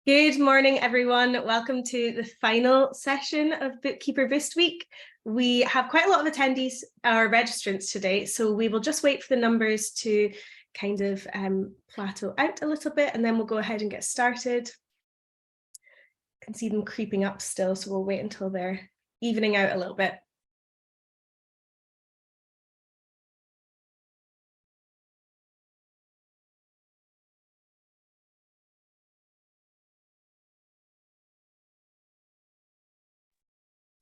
Good morning, everyone. Welcome to the final session of Bookkeeper Boost Week. We have quite a lot of attendees, or registrants today, so we will just wait for the numbers to kind of plateau out a little bit, and then we'll go ahead and get started. I can see them creeping up still, so we'll wait until they're evening out a little bit.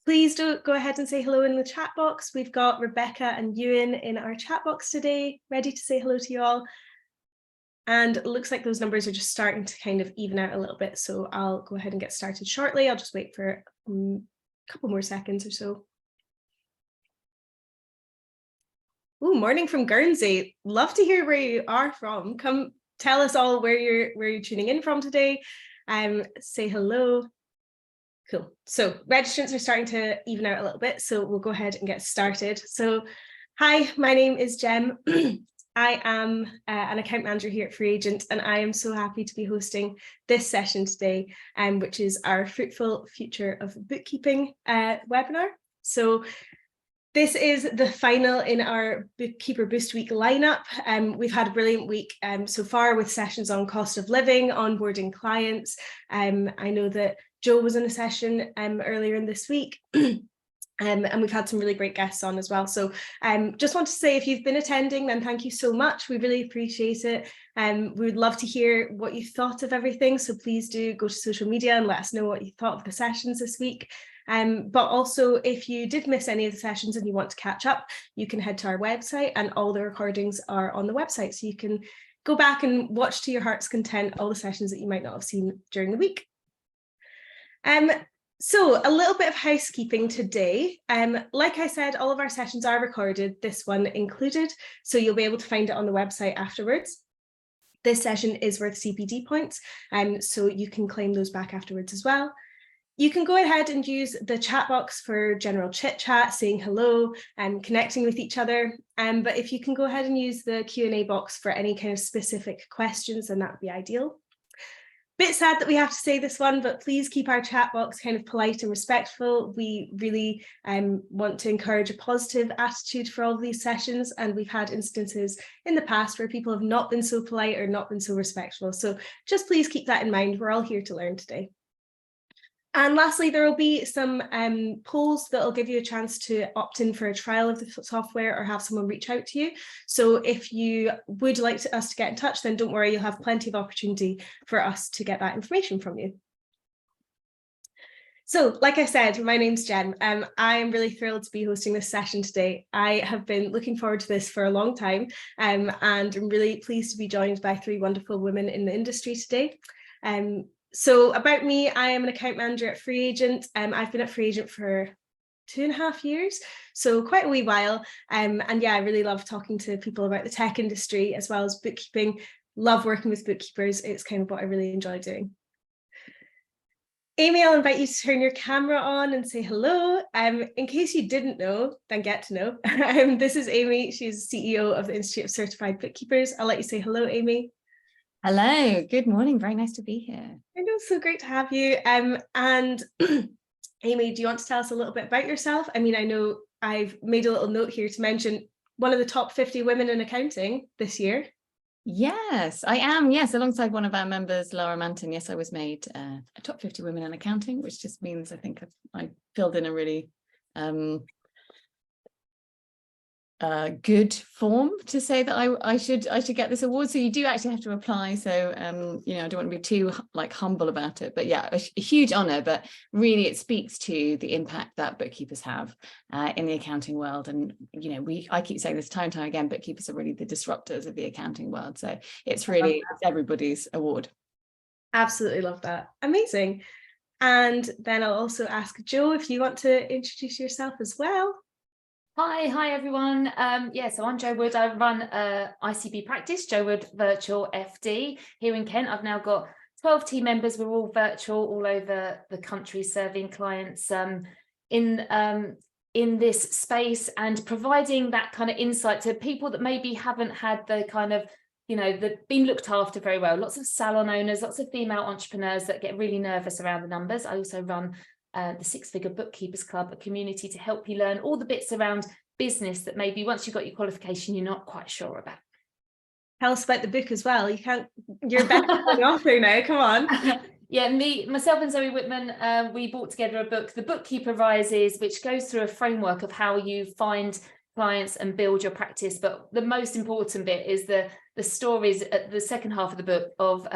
Please do go ahead and say hello in the chat box. We've got Rebecca and Ewan in our chat box today, ready to say hello to you all. And it looks like those numbers are just starting to kind of even out a little bit. So I'll go ahead and get started shortly. I'll just wait for a couple more seconds or so. Oh, morning from Guernsey. Love to hear where you are from. Come tell us all where you're tuning in from today. Say hello. Cool. So registrants are starting to even out a little bit, so we'll go ahead and get started. So hi, my name is Jem. I am an account manager here at FreeAgent, and I am so happy to be hosting this session today, which is our Fruitful Future of Bookkeeping webinar. So this is the final in our Bookkeeper Boost Week lineup. We've had a brilliant week so far with sessions on cost of living, onboarding clients. I know that Joe was in a session earlier in this week. And we've had some really great guests on as well. So just want to say, if you've been attending, then thank you so much. We really appreciate it. We would love to hear what you thought of everything. So please do go to social media and let us know what you thought of the sessions this week. But also, if you did miss any of the sessions and you want to catch up, you can head to our website, and all the recordings are on the website. So you can go back and watch to your heart's content all the sessions that you might not have seen during the week. So a little bit of housekeeping today. Like I said, all of our sessions are recorded, this one included, so you'll be able to find it on the website afterwards. This session is worth CPD points, so you can claim those back afterwards as well. You can go ahead and use the chat box for general chit chat, saying hello and connecting with each other. But if you can go ahead and use the Q&A box for any kind of specific questions, then that would be ideal. Bit sad that we have to say this one, but please keep our chat box kind of polite and respectful. We really want to encourage a positive attitude for all of these sessions, and we've had instances in the past where people have not been so polite or not been so respectful. So just please keep that in mind. We're all here to learn today. And lastly, there will be some polls that will give you a chance to opt in for a trial of the software or have someone reach out to you. So if you would like us to get in touch, then don't worry, you'll have plenty of opportunity for us to get that information from you. So, like I said, my name's Jen. I am really thrilled to be hosting this session today. I have been looking forward to this for a long time, and I'm really pleased to be joined by three wonderful women in the industry today. So about me, I am an account manager at FreeAgent. I've been at FreeAgent for 2.5 years, so quite a wee while. And yeah, I really love talking to people about the tech industry as well as bookkeeping. Love working with bookkeepers. It's kind of what I really enjoy doing. Amy, I'll invite you to turn your camera on and say hello. In case you didn't know, then get to know. This is Amy. She's CEO of the Institute of Certified Bookkeepers. I'll let you say hello, Amy. Hello, good morning. Very nice to be here. I know, so great to have you. And Amy, do you want to tell us a little bit about yourself? I mean, I know I've made a little note here to mention one of the top 50 women in accounting this year. Yes, I am. Yes, alongside one of our members, Laura Manton. Yes, I was made a top 50 women in accounting, which just means I think I filled in a really good form to say that I should get this award. So you do actually have to apply. So you know, I don't want to be too humble about it, but yeah, a huge honor. But really, it speaks to the impact that bookkeepers have in the accounting world. And you know, I keep saying this time and time again, bookkeepers are really the disruptors of the accounting world. So it's everybody's award. Absolutely love that. Amazing. And then I'll also ask Joe if you want to introduce yourself as well. Hi everyone. So I'm Jo Wood. I run ICB practice, Jo Wood Virtual FD here in Kent. I've now got 12 team members. We're all virtual all over the country, serving clients in this space and providing that kind of insight to people that maybe haven't had the kind of you know, being looked after very well. Lots of salon owners, lots of female entrepreneurs that get really nervous around the numbers. I also run the Figure Bookkeepers Club, a community to help you learn all the bits around business that maybe once you've got your qualification, you're not quite sure about. Tell us about the book as well. You're better than the author now, come on. Yeah, myself and Zoe Whitman, we brought together a book, The Bookkeeper Rises, which goes through a framework of how you find clients and build your practice. But the most important bit is the stories at the second half of the book of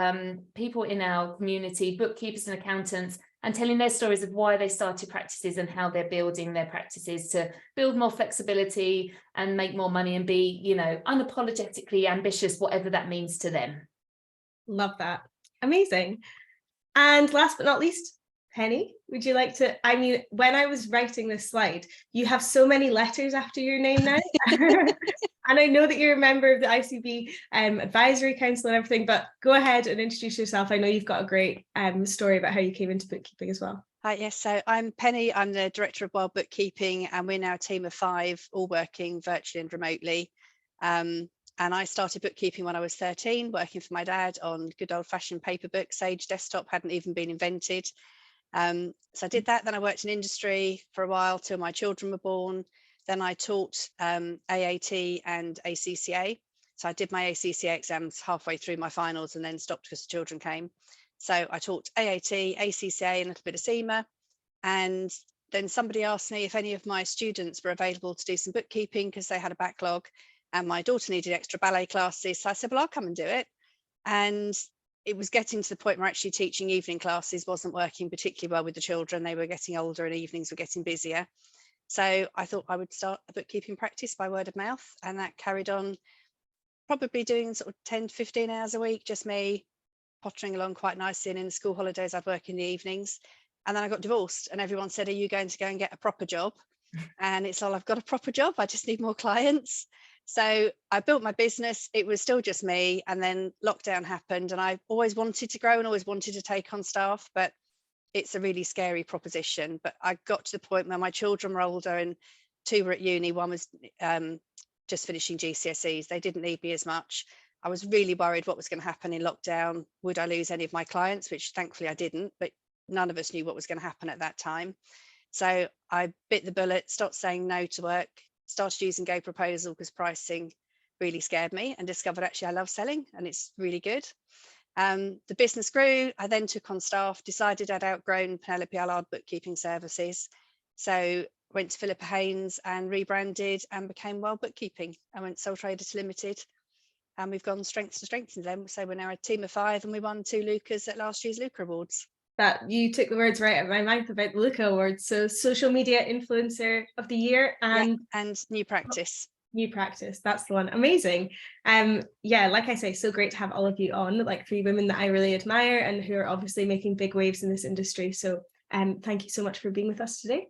people in our community, bookkeepers and accountants, and telling their stories of why they started practices and how they're building their practices to build more flexibility and make more money and be, you know, unapologetically ambitious, whatever that means to them. Love that. Amazing. And last but not least, Penny, would you like to, I mean, when I was writing this slide, you have so many letters after your name now. And I know that you're a member of the ICB Advisory Council and everything, but go ahead and introduce yourself. I know you've got a great story about how you came into bookkeeping as well. Hi, yes, so I'm Penny, I'm the Director of Wild Bookkeeping, and we're now a team of 5, all working virtually and remotely. And I started bookkeeping when I was 13, working for my dad on good old fashioned paper books. Sage Desktop hadn't even been invented. So I did that, then I worked in industry for a while till my children were born. Then I taught AAT and ACCA. So I did my ACCA exams halfway through my finals and then stopped because the children came. So I taught AAT, ACCA and a little bit of CIMA. And then somebody asked me if any of my students were available to do some bookkeeping because they had a backlog and my daughter needed extra ballet classes. So I said, well, I'll come and do it. And it was getting to the point where actually teaching evening classes wasn't working particularly well with the children. They were getting older and evenings were getting busier. So I thought I would start a bookkeeping practice by word of mouth, and that carried on, probably doing sort of 10 to 15 hours a week, just me pottering along quite nicely. And in the school holidays, I'd work in the evenings. And then I got divorced and everyone said, are you going to go and get a proper job? And it's all, I've got a proper job, I just need more clients. So I built my business, it was still just me, and then lockdown happened and I always wanted to grow and always wanted to take on staff, but it's a really scary proposition. But I got to the point where my children were older and 2 were at uni, 1 was just finishing GCSEs. They didn't need me as much. I was really worried what was going to happen in lockdown. Would I lose any of my clients? Which thankfully I didn't, but none of us knew what was going to happen at that time. So I bit the bullet, stopped saying no to work, started using Go Proposal because pricing really scared me, and discovered actually I love selling and it's really good. The business grew. I then took on staff, decided I'd outgrown Penelope Allard bookkeeping services. So went to Philippa Haynes and rebranded and became Wild Bookkeeping. I went sole trader to limited, and we've gone strength to strength in them. So we're now a team of 5 and we won 2 Lucas at last year's Luca Awards. That you took the words right out of my mouth about the Luca Awards. So social media influencer of the year and new practice. New practice, that's the one. Amazing. Yeah, like I say, so great to have all of you on, like 3 women that I really admire and who are obviously making big waves in this industry. So thank you so much for being with us today.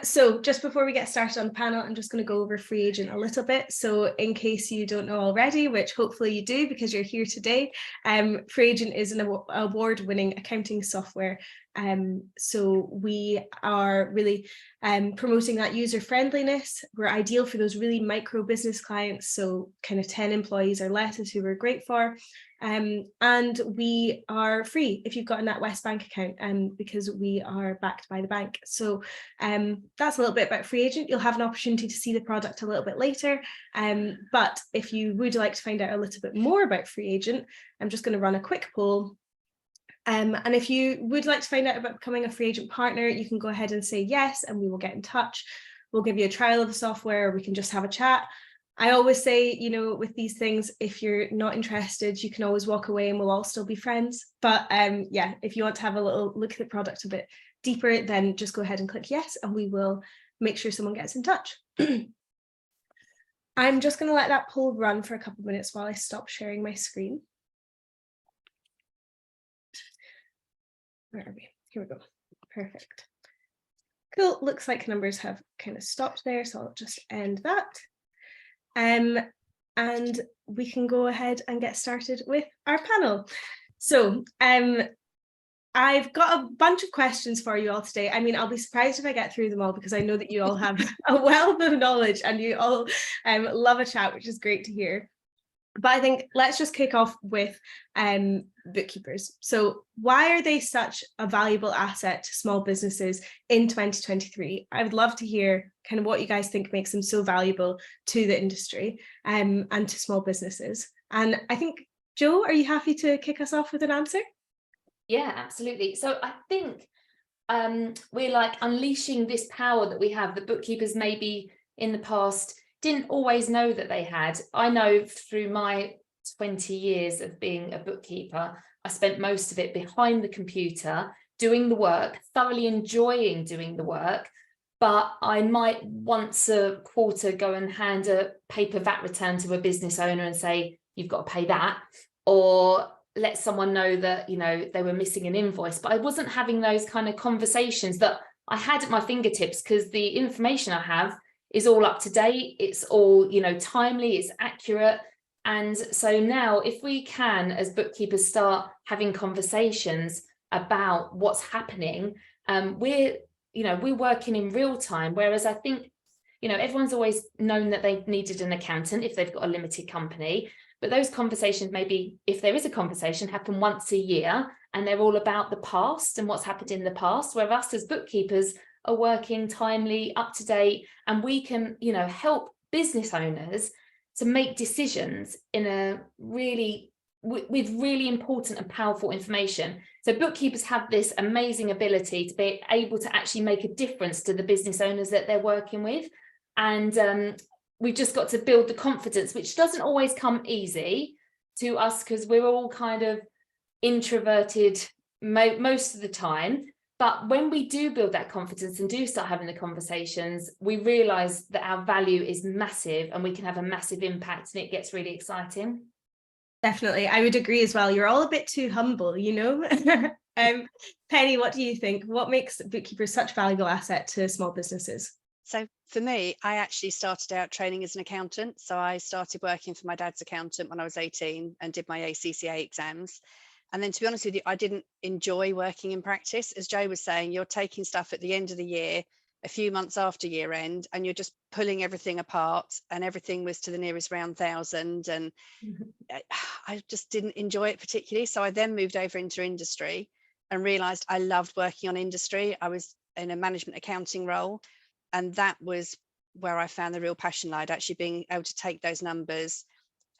So just before we get started on the panel, I'm just going to go over FreeAgent a little bit. So in case you don't know already, which hopefully you do because you're here today, FreeAgent is an award-winning accounting software. So we are really promoting that user friendliness. We're ideal for those really micro business clients, so kind of 10 employees or less is who we're great for. And we are free if you've got a NatWest bank account, because we are backed by the bank. So that's a little bit about FreeAgent. You'll have an opportunity to see the product a little bit later. But if you would like to find out a little bit more about FreeAgent, I'm just going to run a quick poll. And if you would like to find out about becoming a FreeAgent partner, you can go ahead and say yes, and we will get in touch. We'll give you a trial of the software, or we can just have a chat. I always say, you know, with these things, if you're not interested, you can always walk away and we'll all still be friends. But yeah, if you want to have a little look at the product a bit deeper, then just go ahead and click yes, and we will make sure someone gets in touch. I'm just going to let that poll run for a couple of minutes while I stop sharing my screen. Where are we? Here we go. Perfect. Cool. Looks like numbers have kind of stopped there, so I'll just end that. And we can go ahead and get started with our panel. So I've got a bunch of questions for you all today. I mean, I'll be surprised if I get through them all because I know that you all have a wealth of knowledge and you all love a chat, which is great to hear. But I think let's just kick off with bookkeepers. So why are they such a valuable asset to small businesses in 2023? I would love to hear kind of what you guys think makes them so valuable to the industry and to small businesses. And I think, Jo, are you happy to kick us off with an answer? Yeah, absolutely. So I think we're like unleashing this power that we have, that bookkeepers maybe in the past didn't always know that they had. I know through my 20 years of being a bookkeeper, I spent most of it behind the computer, doing the work, thoroughly enjoying doing the work. But I might once a quarter go and hand a paper VAT return to a business owner and say, you've got to pay that, or let someone know that, you know, they were missing an invoice. But I wasn't having those kind of conversations that I had at my fingertips, because the information I have is all up to date. It's all, you know, timely, it's accurate. And so now if we can, as bookkeepers, start having conversations about what's happening, we're working in real time. Whereas I think, you know, everyone's always known that they needed an accountant if they've got a limited company. But those conversations, maybe if there is a conversation, happen once a year, and they're all about the past and what's happened in the past, where us as bookkeepers are working timely, up to date, and we can, you know, help business owners to make decisions in a really, with really important and powerful information. So bookkeepers have this amazing ability to be able to actually make a difference to the business owners that they're working with. And we've just got to build the confidence, which doesn't always come easy to us, because we're all kind of introverted most of the time. But when we do build that confidence and do start having the conversations, we realize that our value is massive and we can have a massive impact, and it gets really exciting. Definitely. I would agree as well. You're all a bit too humble, you know. Penny, what do you think? What makes bookkeepers such a valuable asset to small businesses? So for me, I actually started out training as an accountant. So I started working for my dad's accountant when I was 18 and did my ACCA exams. And then, to be honest with you, I didn't enjoy working in practice. As Jo was saying, you're taking stuff at the end of the year, a few months after year end, and you're just pulling everything apart, and everything was to the nearest round thousand. And I just didn't enjoy it particularly. So I then moved over into industry and realized I loved working on industry. I was in a management accounting role, and that was where I found the real passion lied, actually being able to take those numbers,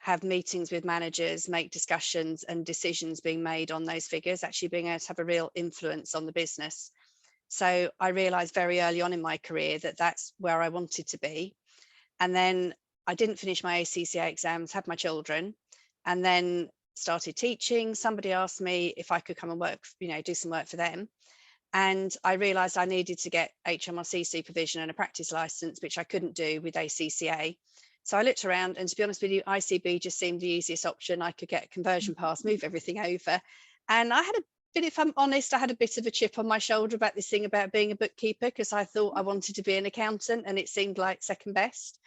have meetings with managers, make discussions and decisions being made on those figures, actually being able to have a real influence on the business. So I realized very early on in my career that that's where I wanted to be. And then I didn't finish my ACCA exams, had my children, and then started teaching. Somebody asked me if I could come and work, you know, do some work for them. And I realized I needed to get HMRC supervision and a practice license, which I couldn't do with ACCA. So I looked around, and to be honest with you, ICB just seemed the easiest option. I could get a conversion pass, move everything over. And I had a bit, if I'm honest, I had a bit of a chip on my shoulder about this thing about being a bookkeeper, because I thought I wanted to be an accountant and it seemed like second best.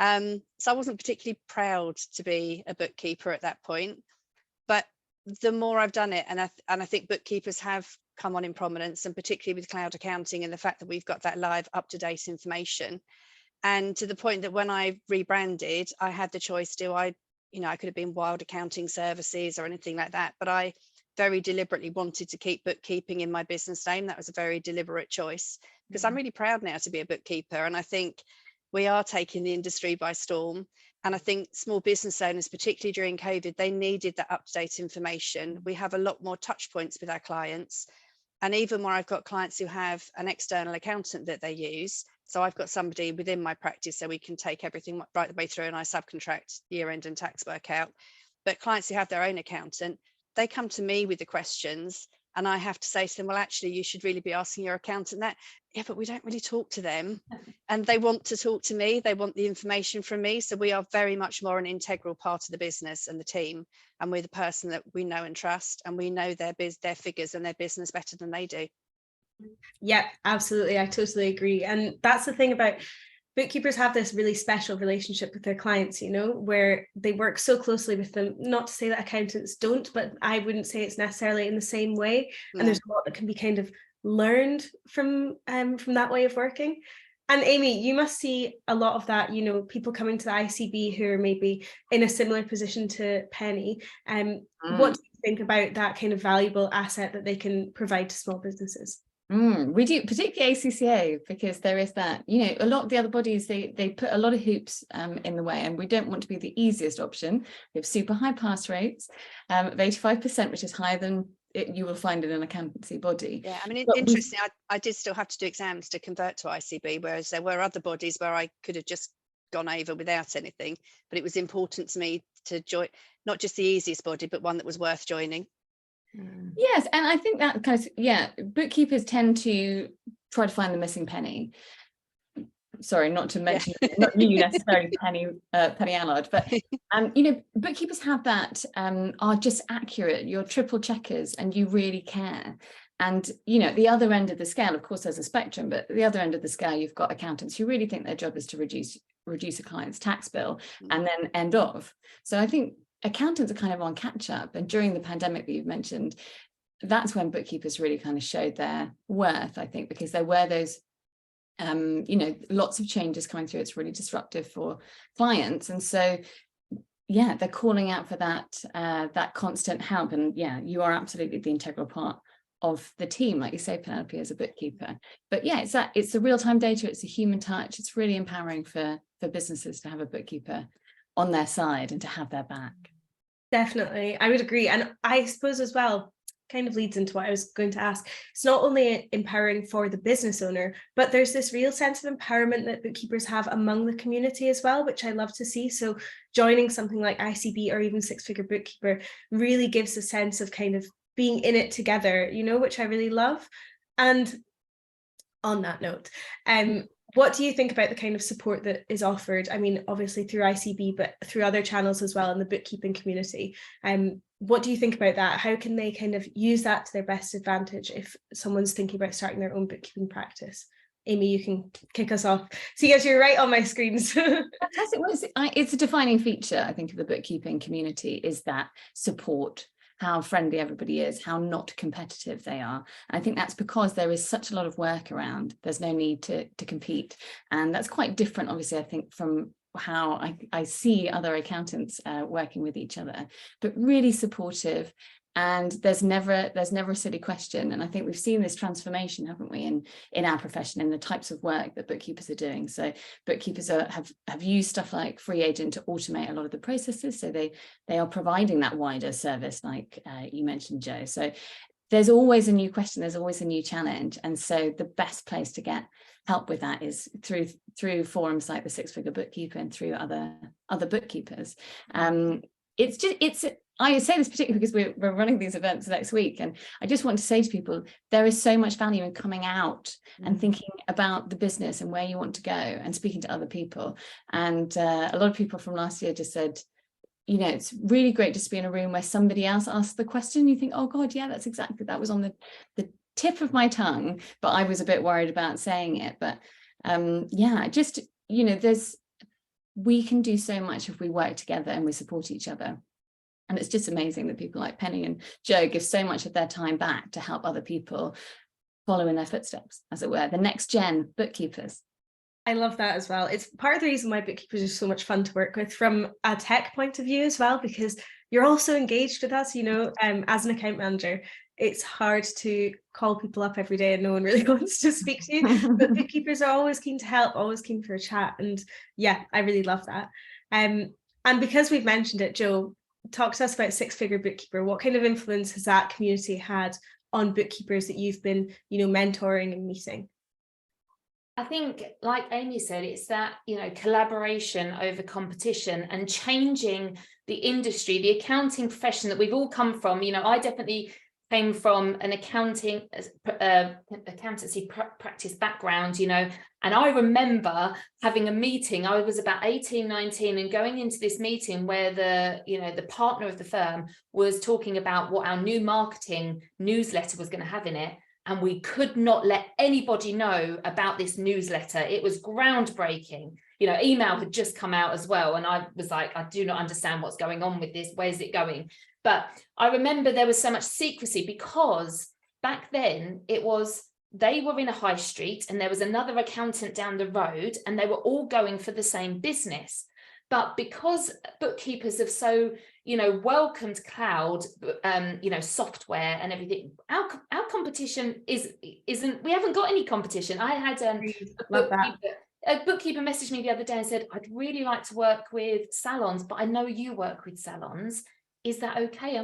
So I wasn't particularly proud to be a bookkeeper at that point. But the more I've done it, and I think bookkeepers have come on in prominence, and particularly with cloud accounting and the fact that we've got that live up-to-date information. And to the point that when I rebranded, I had the choice, I could have been Wild Accounting Services or anything like that, but I very deliberately wanted to keep bookkeeping in my business name. That was a very deliberate choice, because I'm really proud now to be a bookkeeper. And I think we are taking the industry by storm. And I think small business owners, particularly during COVID, they needed that up-to-date information. We have a lot more touch points with our clients. And even where I've got clients who have an external accountant that they use, so I've got somebody within my practice so we can take everything right the way through, and I subcontract year-end and tax work out. But clients who have their own accountant, they come to me with the questions, and I have to say to them, well, actually, you should really be asking your accountant that. Yeah, but we don't really talk to them. And they want to talk to me. They want the information from me. So we are very much more an integral part of the business and the team. And we're the person that we know and trust, and we know their figures and their business better than they do. Yeah, absolutely. I totally agree. And that's the thing about bookkeepers, have this really special relationship with their clients, you know, where they work so closely with them. Not to say that accountants don't, but I wouldn't say it's necessarily in the same way. No. And there's a lot that can be kind of learned from that way of working. And Amy, you must see a lot of that, you know, people coming to the ICB who are maybe in a similar position to Penny. What do you think about that kind of valuable asset that they can provide to small businesses? We do, particularly ACCA, because there is that, you know, a lot of the other bodies, they put a lot of hoops in the way, and we don't want to be the easiest option. We have super high pass rates of 85%, which is higher than you will find in an accountancy body. Yeah, I mean, but interesting, I did still have to do exams to convert to ICB, whereas there were other bodies where I could have just gone over without anything, but it was important to me to join, not just the easiest body, but one that was worth joining. Yes, and I think that kind of, yeah, bookkeepers tend to try to find the missing penny. Sorry, not to mention, not you necessarily, Penny Allard, but you know, bookkeepers have that, are just accurate, you're triple checkers and you really care. And, you know, the other end of the scale, of course, there's a spectrum, but the other end of the scale, you've got accountants who really think their job is to reduce a client's tax bill and then end off. So I think accountants are kind of on catch up. And during the pandemic that you've mentioned, that's when bookkeepers really kind of showed their worth, I think, because there were those, you know, lots of changes coming through. It's really disruptive for clients. And so, yeah, they're calling out for that, that constant help. And yeah, you are absolutely the integral part of the team, like you say, Penelope, as a bookkeeper. But yeah, it's the real-time data, it's a human touch. It's really empowering for businesses to have a bookkeeper on their side and to have their back. Definitely, I would agree. And I suppose as well, kind of leads into what I was going to ask. It's not only empowering for the business owner, but there's this real sense of empowerment that bookkeepers have among the community as well, which I love to see. So joining something like ICB or even Six Figure Bookkeeper really gives a sense of kind of being in it together, you know, which I really love. And on that note, what do you think about the kind of support that is offered? I mean, obviously through ICB, but through other channels as well in the bookkeeping community. What do you think about that? How can they kind of use that to their best advantage if someone's thinking about starting their own bookkeeping practice? Amy, you can kick us off. See, as you're right on my screens. Fantastic. Well, it's a defining feature, I think, of the bookkeeping community, is that support, how friendly everybody is, how not competitive they are. I think that's because there is such a lot of work around. There's no need to compete. And that's quite different, obviously, I think, from how I see other accountants working with each other, but really supportive. And there's never a silly question. And I think we've seen this transformation, haven't we, in our profession, in the types of work that bookkeepers are doing. So bookkeepers have used stuff like FreeAgent to automate a lot of the processes. So they are providing that wider service, like you mentioned, Joe. So there's always a new question, there's always a new challenge. And so the best place to get help with that is through forums like the Six Figure Bookkeeper and through other bookkeepers. I say this particularly because we're running these events next week, and I just want to say to people, there is so much value in coming out and thinking about the business and where you want to go and speaking to other people. And a lot of people from last year just said, you know, it's really great just to be in a room where somebody else asks the question. You think, oh God, yeah, that was on the tip of my tongue, but I was a bit worried about saying it. But yeah, just, you know, we can do so much if we work together and we support each other. And it's just amazing that people like Penny and Joe give so much of their time back to help other people follow in their footsteps, as it were, the next gen bookkeepers. I love that as well. It's part of the reason why bookkeepers are so much fun to work with from a tech point of view as well, because you're also engaged with us, you know, as an account manager. It's hard to call people up every day and no one really wants to speak to you, but bookkeepers are always keen to help, always keen for a chat. And yeah, I really love that. And because we've mentioned it, Joe, talk to us about Six Figure Bookkeeper. What kind of influence has that community had on bookkeepers that you've been, you know, mentoring and meeting? I think, like Amy said, it's that, you know, collaboration over competition and changing the industry, the accounting profession that we've all come from. You know, I definitely came from an accountancy practice background, you know, and I remember having a meeting. I was about 18, 19 and going into this meeting where the partner of the firm was talking about what our new marketing newsletter was going to have in it. And we could not let anybody know about this newsletter. It was groundbreaking. You know, email had just come out as well. And I was like, I do not understand what's going on with this. Where's it going? But I remember there was so much secrecy because back then it was they were in a high street and there was another accountant down the road, and they were all going for the same business. But because bookkeepers have so, welcomed cloud, software and everything, our competition isn't, we haven't got any competition. I had a bookkeeper messaged me the other day and said, I'd really like to work with salons, but I know you work with salons. Is that okay?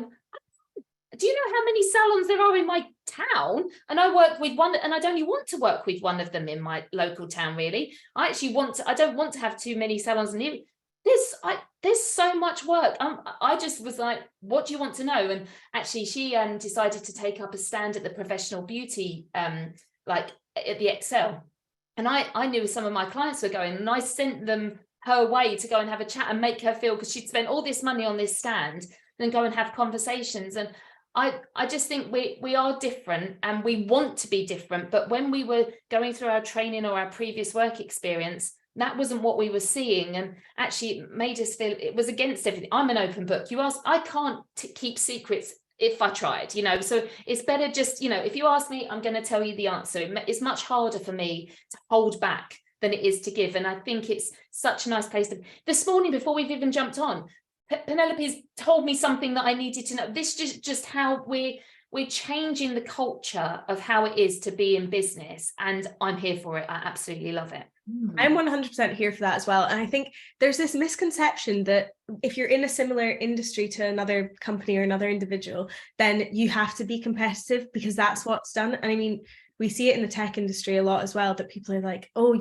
Do you know how many salons there are in my town? And I work with one, and I'd only want to work with one of them in my local town, really. I don't want to have too many salons near. There's so much work. I just was like, what do you want to know? And actually she decided to take up a stand at the professional beauty, like at the Excel. And I knew some of my clients were going, and I sent them her way to go and have a chat and make her feel, because she'd spent all this money on this stand, then go and have conversations. And I just think we are different, and we want to be different. But when we were going through our training or our previous work experience, that wasn't what we were seeing. And actually it made us feel it was against everything. I'm an open book. You ask, I can't keep secrets if I tried, so it's better just, if you ask me, I'm going to tell you the answer. It's much harder for me to hold back than it is to give. And I think it's such a nice place to. This morning, before we've even jumped on, Penelope's told me something that I needed to know. This is just how we're changing the culture of how it is to be in business, and I'm here for it. I absolutely love it. I'm 100% here for that as well. And I think there's this misconception that if you're in a similar industry to another company or another individual, then you have to be competitive because that's what's done. And I mean, we see it in the tech industry a lot as well, that people are like, oh,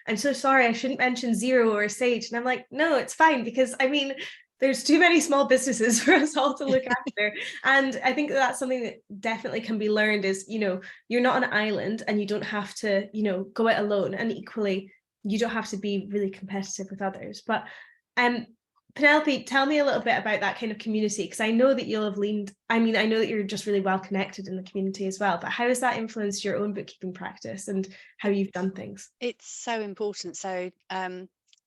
I'm so sorry, I shouldn't mention Xero or Sage. And I'm like, no, it's fine, because I mean, there's too many small businesses for us all to look after. And I think that's something that definitely can be learned is, you're not an island, and you don't have to, go it alone. And equally, you don't have to be really competitive with others. But Penelope, tell me a little bit about that kind of community, because I know that you'll have I know that you're just really well connected in the community as well, but how has that influenced your own bookkeeping practice and how you've done things? It's so important. So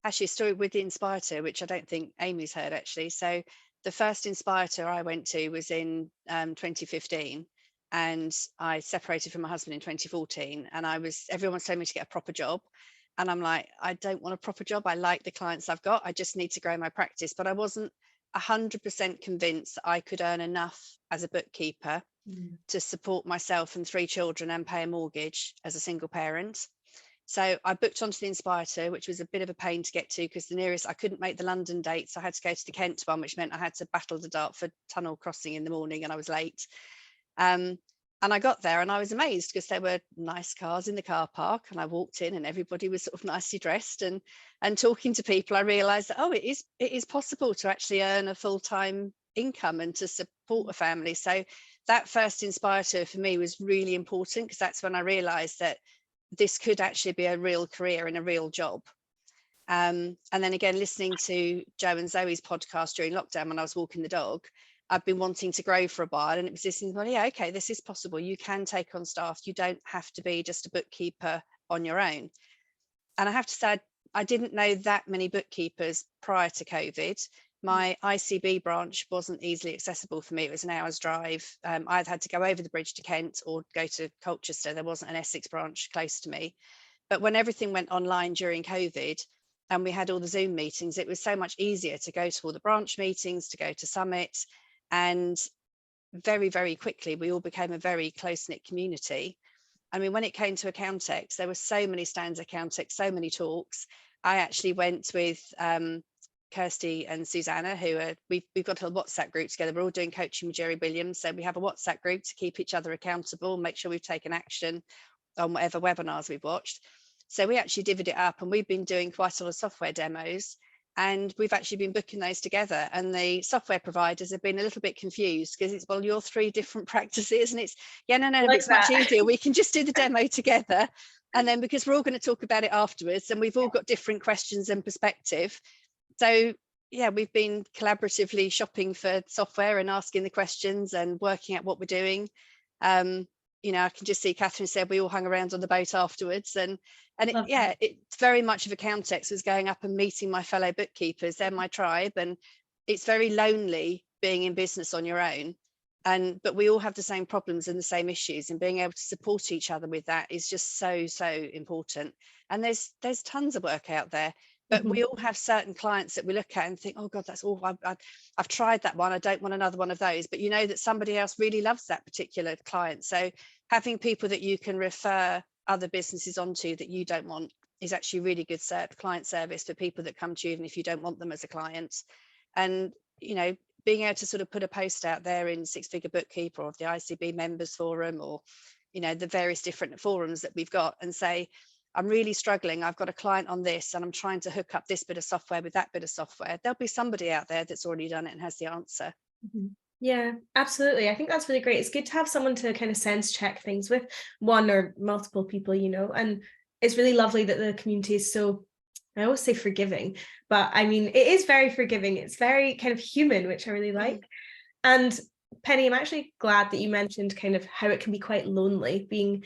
actually a story with the Inspirator, which I don't think Amy's heard actually. So the first Inspirator I went to was in 2015, and I separated from my husband in 2014, and everyone was telling me to get a proper job. And I'm like, I don't want a proper job. I like the clients I've got. I just need to grow my practice. But I wasn't 100% convinced that I could earn enough as a bookkeeper to support myself and 3 children and pay a mortgage as a single parent. So I booked onto the Inspirator, which was a bit of a pain to get to, because the nearest, I couldn't make the London date. So I had to go to the Kent one, which meant I had to battle the Dartford tunnel crossing in the morning, and I was late. And I got there and I was amazed, because there were nice cars in the car park, and I walked in and everybody was sort of nicely dressed, and talking to people, I realized that, it is possible to actually earn a full-time income and to support a family. So that first Inspirator for me was really important, because that's when I realized that this could actually be a real career and a real job. And then again, listening to Joe and Zoe's podcast during lockdown when I was walking the dog, I've been wanting to grow for a while, and it was this thing, well, yeah, okay, this is possible. You can take on staff. You don't have to be just a bookkeeper on your own. And I have to say, I didn't know that many bookkeepers prior to COVID. My ICB branch wasn't easily accessible for me. It was an hour's drive. I'd had to go over the bridge to Kent or go to Colchester. There wasn't an Essex branch close to me. But when everything went online during COVID and we had all the Zoom meetings, it was so much easier to go to all the branch meetings, to go to Summit. And very, very quickly, we all became a very close-knit community. I mean, when it came to Accountex, there were so many stands at Accountex, so many talks. I actually went with Kirsty and Susanna, we've got a WhatsApp group together. We're all doing coaching with Jerry Williams. So we have a WhatsApp group to keep each other accountable, make sure we've taken action on whatever webinars we've watched. So we actually divvied it up, and we've been doing quite a lot of software demos, and we've actually been booking those together. And the software providers have been a little bit confused, because it's, well, you're 3 different practices, and it's, yeah, no, like it's much easier. We can just do the demo together. And then because we're all going to talk about it afterwards, and we've all got different questions and perspective. So yeah, we've been collaboratively shopping for software and asking the questions and working out what we're doing. I can just see Catherine said we all hung around on the boat afterwards, and it's very much of Accountex was going up and meeting my fellow bookkeepers. They're my tribe, and it's very lonely being in business on your own. But we all have the same problems and the same issues, and being able to support each other with that is just so important. And there's tons of work out there, but we all have certain clients that we look at and think, oh God, that's all, I've tried that one, I don't want another one of those. But you know that somebody else really loves that particular client. So having people that you can refer other businesses onto that you don't want is actually really good client service for people that come to you, even if you don't want them as a client. And you know, being able to sort of put a post out there in Six Figure Bookkeeper or the ICB members forum, or you know, the various different forums that we've got, and say, I'm really struggling, I've got a client on this and I'm trying to hook up this bit of software with that bit of software. There'll be somebody out there that's already done it and has the answer. Yeah, absolutely. I think that's really great. It's good to have someone to kind of sense check things with, one or multiple people, you know, and it's really lovely that the community is so, I always say forgiving, but I mean, it is very forgiving. It's very kind of human, which I really like. And Penny, I'm actually glad that you mentioned kind of how it can be quite lonely being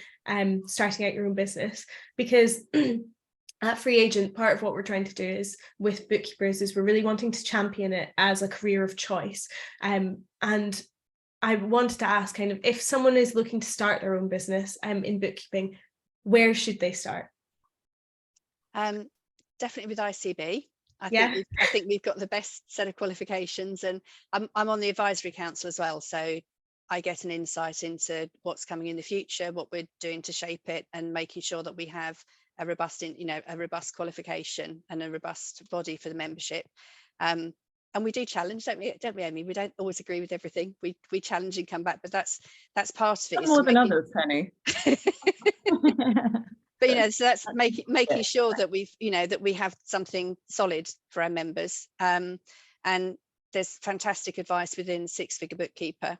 starting out your own business, because at FreeAgent, part of what we're trying to do is with bookkeepers is we're really wanting to champion it as a career of choice. And I wanted to ask, kind of, if someone is looking to start their own business in bookkeeping, where should they start? Definitely with ICB. I think we've got the best set of qualifications, and I'm on the advisory council as well, so I get an insight into what's coming in the future, what we're doing to shape it, and making sure that we have a robust, a robust qualification and a robust body for the membership. And we do challenge, don't we, Amy? We don't always agree with everything. We challenge and come back, but that's part of it. More than others, Penny. But you know, so that's making sure that we've, you know, that we have something solid for our members. And there's fantastic advice within Six Figure Bookkeeper,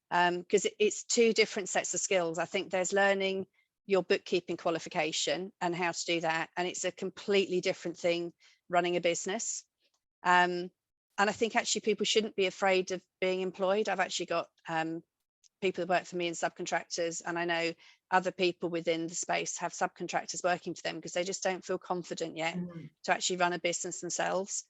because it's two different sets of skills. I think there's learning your bookkeeping qualification and how to do that, and it's a completely different thing running a business. And I think actually people shouldn't be afraid of being employed. I've actually got people that work for me in subcontractors, and I know other people within the space have subcontractors working for them because they just don't feel confident yet to actually run a business themselves.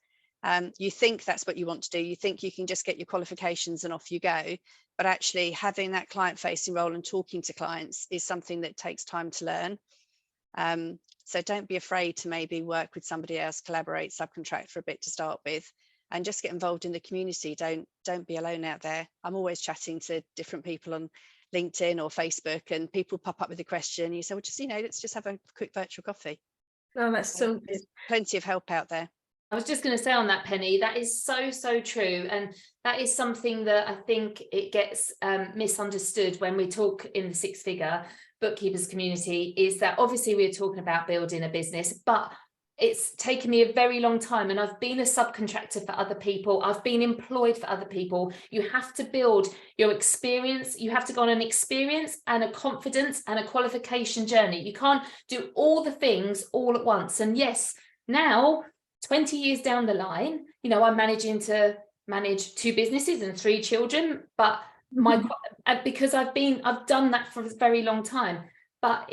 You think that's what you want to do, you think you can just get your qualifications and off you go, but actually having that client-facing role and talking to clients is something that takes time to learn. So don't be afraid to maybe work with somebody else, collaborate, subcontract for a bit to start with, and just get involved in the community. Don't be alone out there. I'm always chatting to different people on LinkedIn or Facebook, and people pop up with a question. You say, well, just, you know, let's just have a quick virtual coffee. Oh, that's so good. There's plenty of help out there. I was just going to say on that, Penny, that is so true. And that is something that I think it gets misunderstood when we talk in the Six Figure Bookkeepers community, is that obviously we're talking about building a business, but it's taken me a very long time, and I've been a subcontractor for other people. I've been employed for other people. You have to build your experience. You have to go on an experience and a confidence and a qualification journey. You can't do all the things all at once. And yes, now 20 years down the line, you know, I'm managing to manage 2 businesses and 3 children, but because I've done that for a very long time. But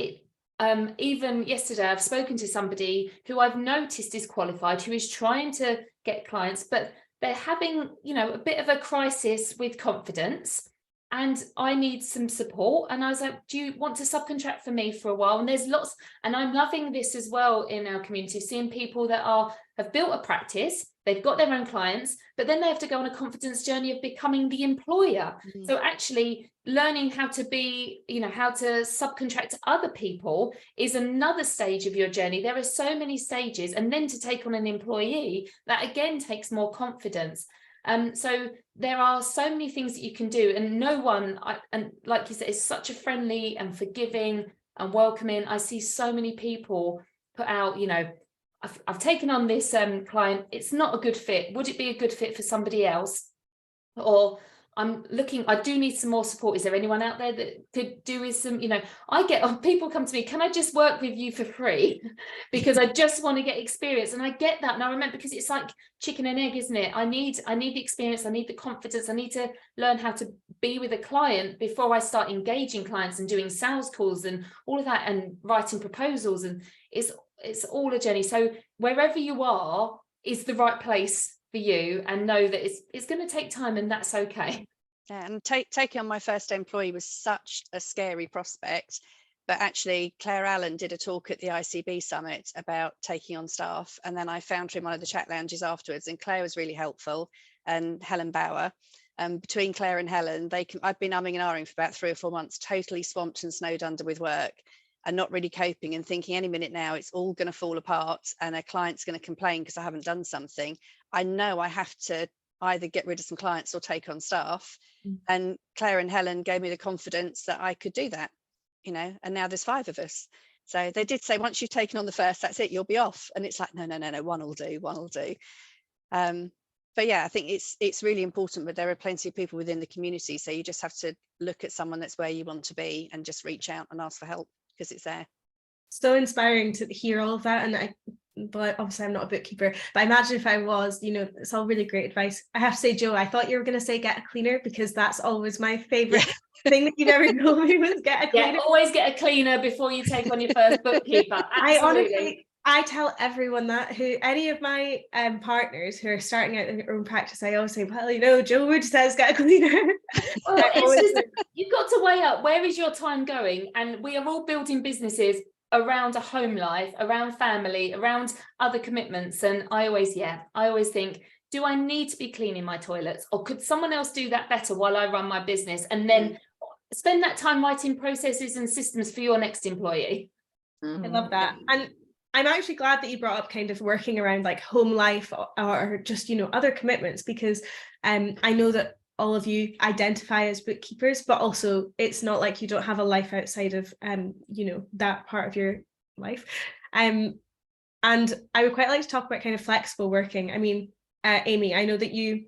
even yesterday, I've spoken to somebody who I've noticed is qualified, who is trying to get clients, but they're having, you know, a bit of a crisis with confidence, and I need some support. And I was like, do you want to subcontract for me for a while? And there's lots, and I'm loving this as well in our community, seeing people that have built a practice, they've got their own clients, but then they have to go on a confidence journey of becoming the employer. So actually learning how to be, you know, how to subcontract to other people is another stage of your journey. There are so many stages, and then to take on an employee, that again takes more confidence. So there are so many things that you can do, and no one, and like you said, is such a friendly and forgiving and welcoming. I see so many people put out, you know, I've taken on this client, it's not a good fit. Would it be a good fit for somebody else? Or I do need some more support. Is there anyone out there that could do with some, you know, I get people come to me, can I just work with you for free? Because I just want to get experience. And I get that. And I remember, because it's like chicken and egg, isn't it? I need the experience. I need the confidence. I need to learn how to be with a client before I start engaging clients and doing sales calls and all of that, and writing proposals. And it's all a journey. So wherever you are is the right place for you, and know that it's going to take time, and that's okay. Yeah, and taking on my first employee was such a scary prospect. But actually, Claire Allen did a talk at the ICB summit about taking on staff. And then I found her in one of the chat lounges afterwards, and Claire was really helpful, and Helen Bauer. Between Claire and Helen, I've been umming and ahhing for about 3 or 4 months, totally swamped and snowed under with work and not really coping, and thinking any minute now it's all going to fall apart and a client's going to complain because I haven't done something. I know I have to either get rid of some clients or take on staff. And Claire and Helen gave me the confidence that I could do that, you know, and now there's 5 of us. So they did say, once you've taken on the first, that's it, you'll be off. And it's like, no, one will do. But yeah, I think it's really important, but there are plenty of people within the community. So you just have to look at someone that's where you want to be and just reach out and ask for help, because it's there. So inspiring to hear all of that. And but obviously I'm not a bookkeeper, but I imagine if I was, you know, it's all really great advice. I have to say, Jo, I thought you were going to say get a cleaner, because that's always my favorite thing that you've ever told me was get a cleaner. Yeah, always get a cleaner before you take on your first bookkeeper. Absolutely. I tell everyone that, who any of my partners who are starting out in their own practice, I always say, well, you know, Jo Wood says get a cleaner. Well, it's just, you've got to weigh up, where is your time going? And we are all building businesses around a home life, around family, around other commitments. And I always think, do I need to be cleaning my toilets, or could someone else do that better while I run my business? And then spend that time writing processes and systems for your next employee. I love that. And I'm actually glad that you brought up kind of working around like home life or just, you know, other commitments, because I know that all of you identify as bookkeepers, but also it's not like you don't have a life outside of, you know, that part of your life. And I would quite like to talk about kind of flexible working. I mean, Amy, I know that you,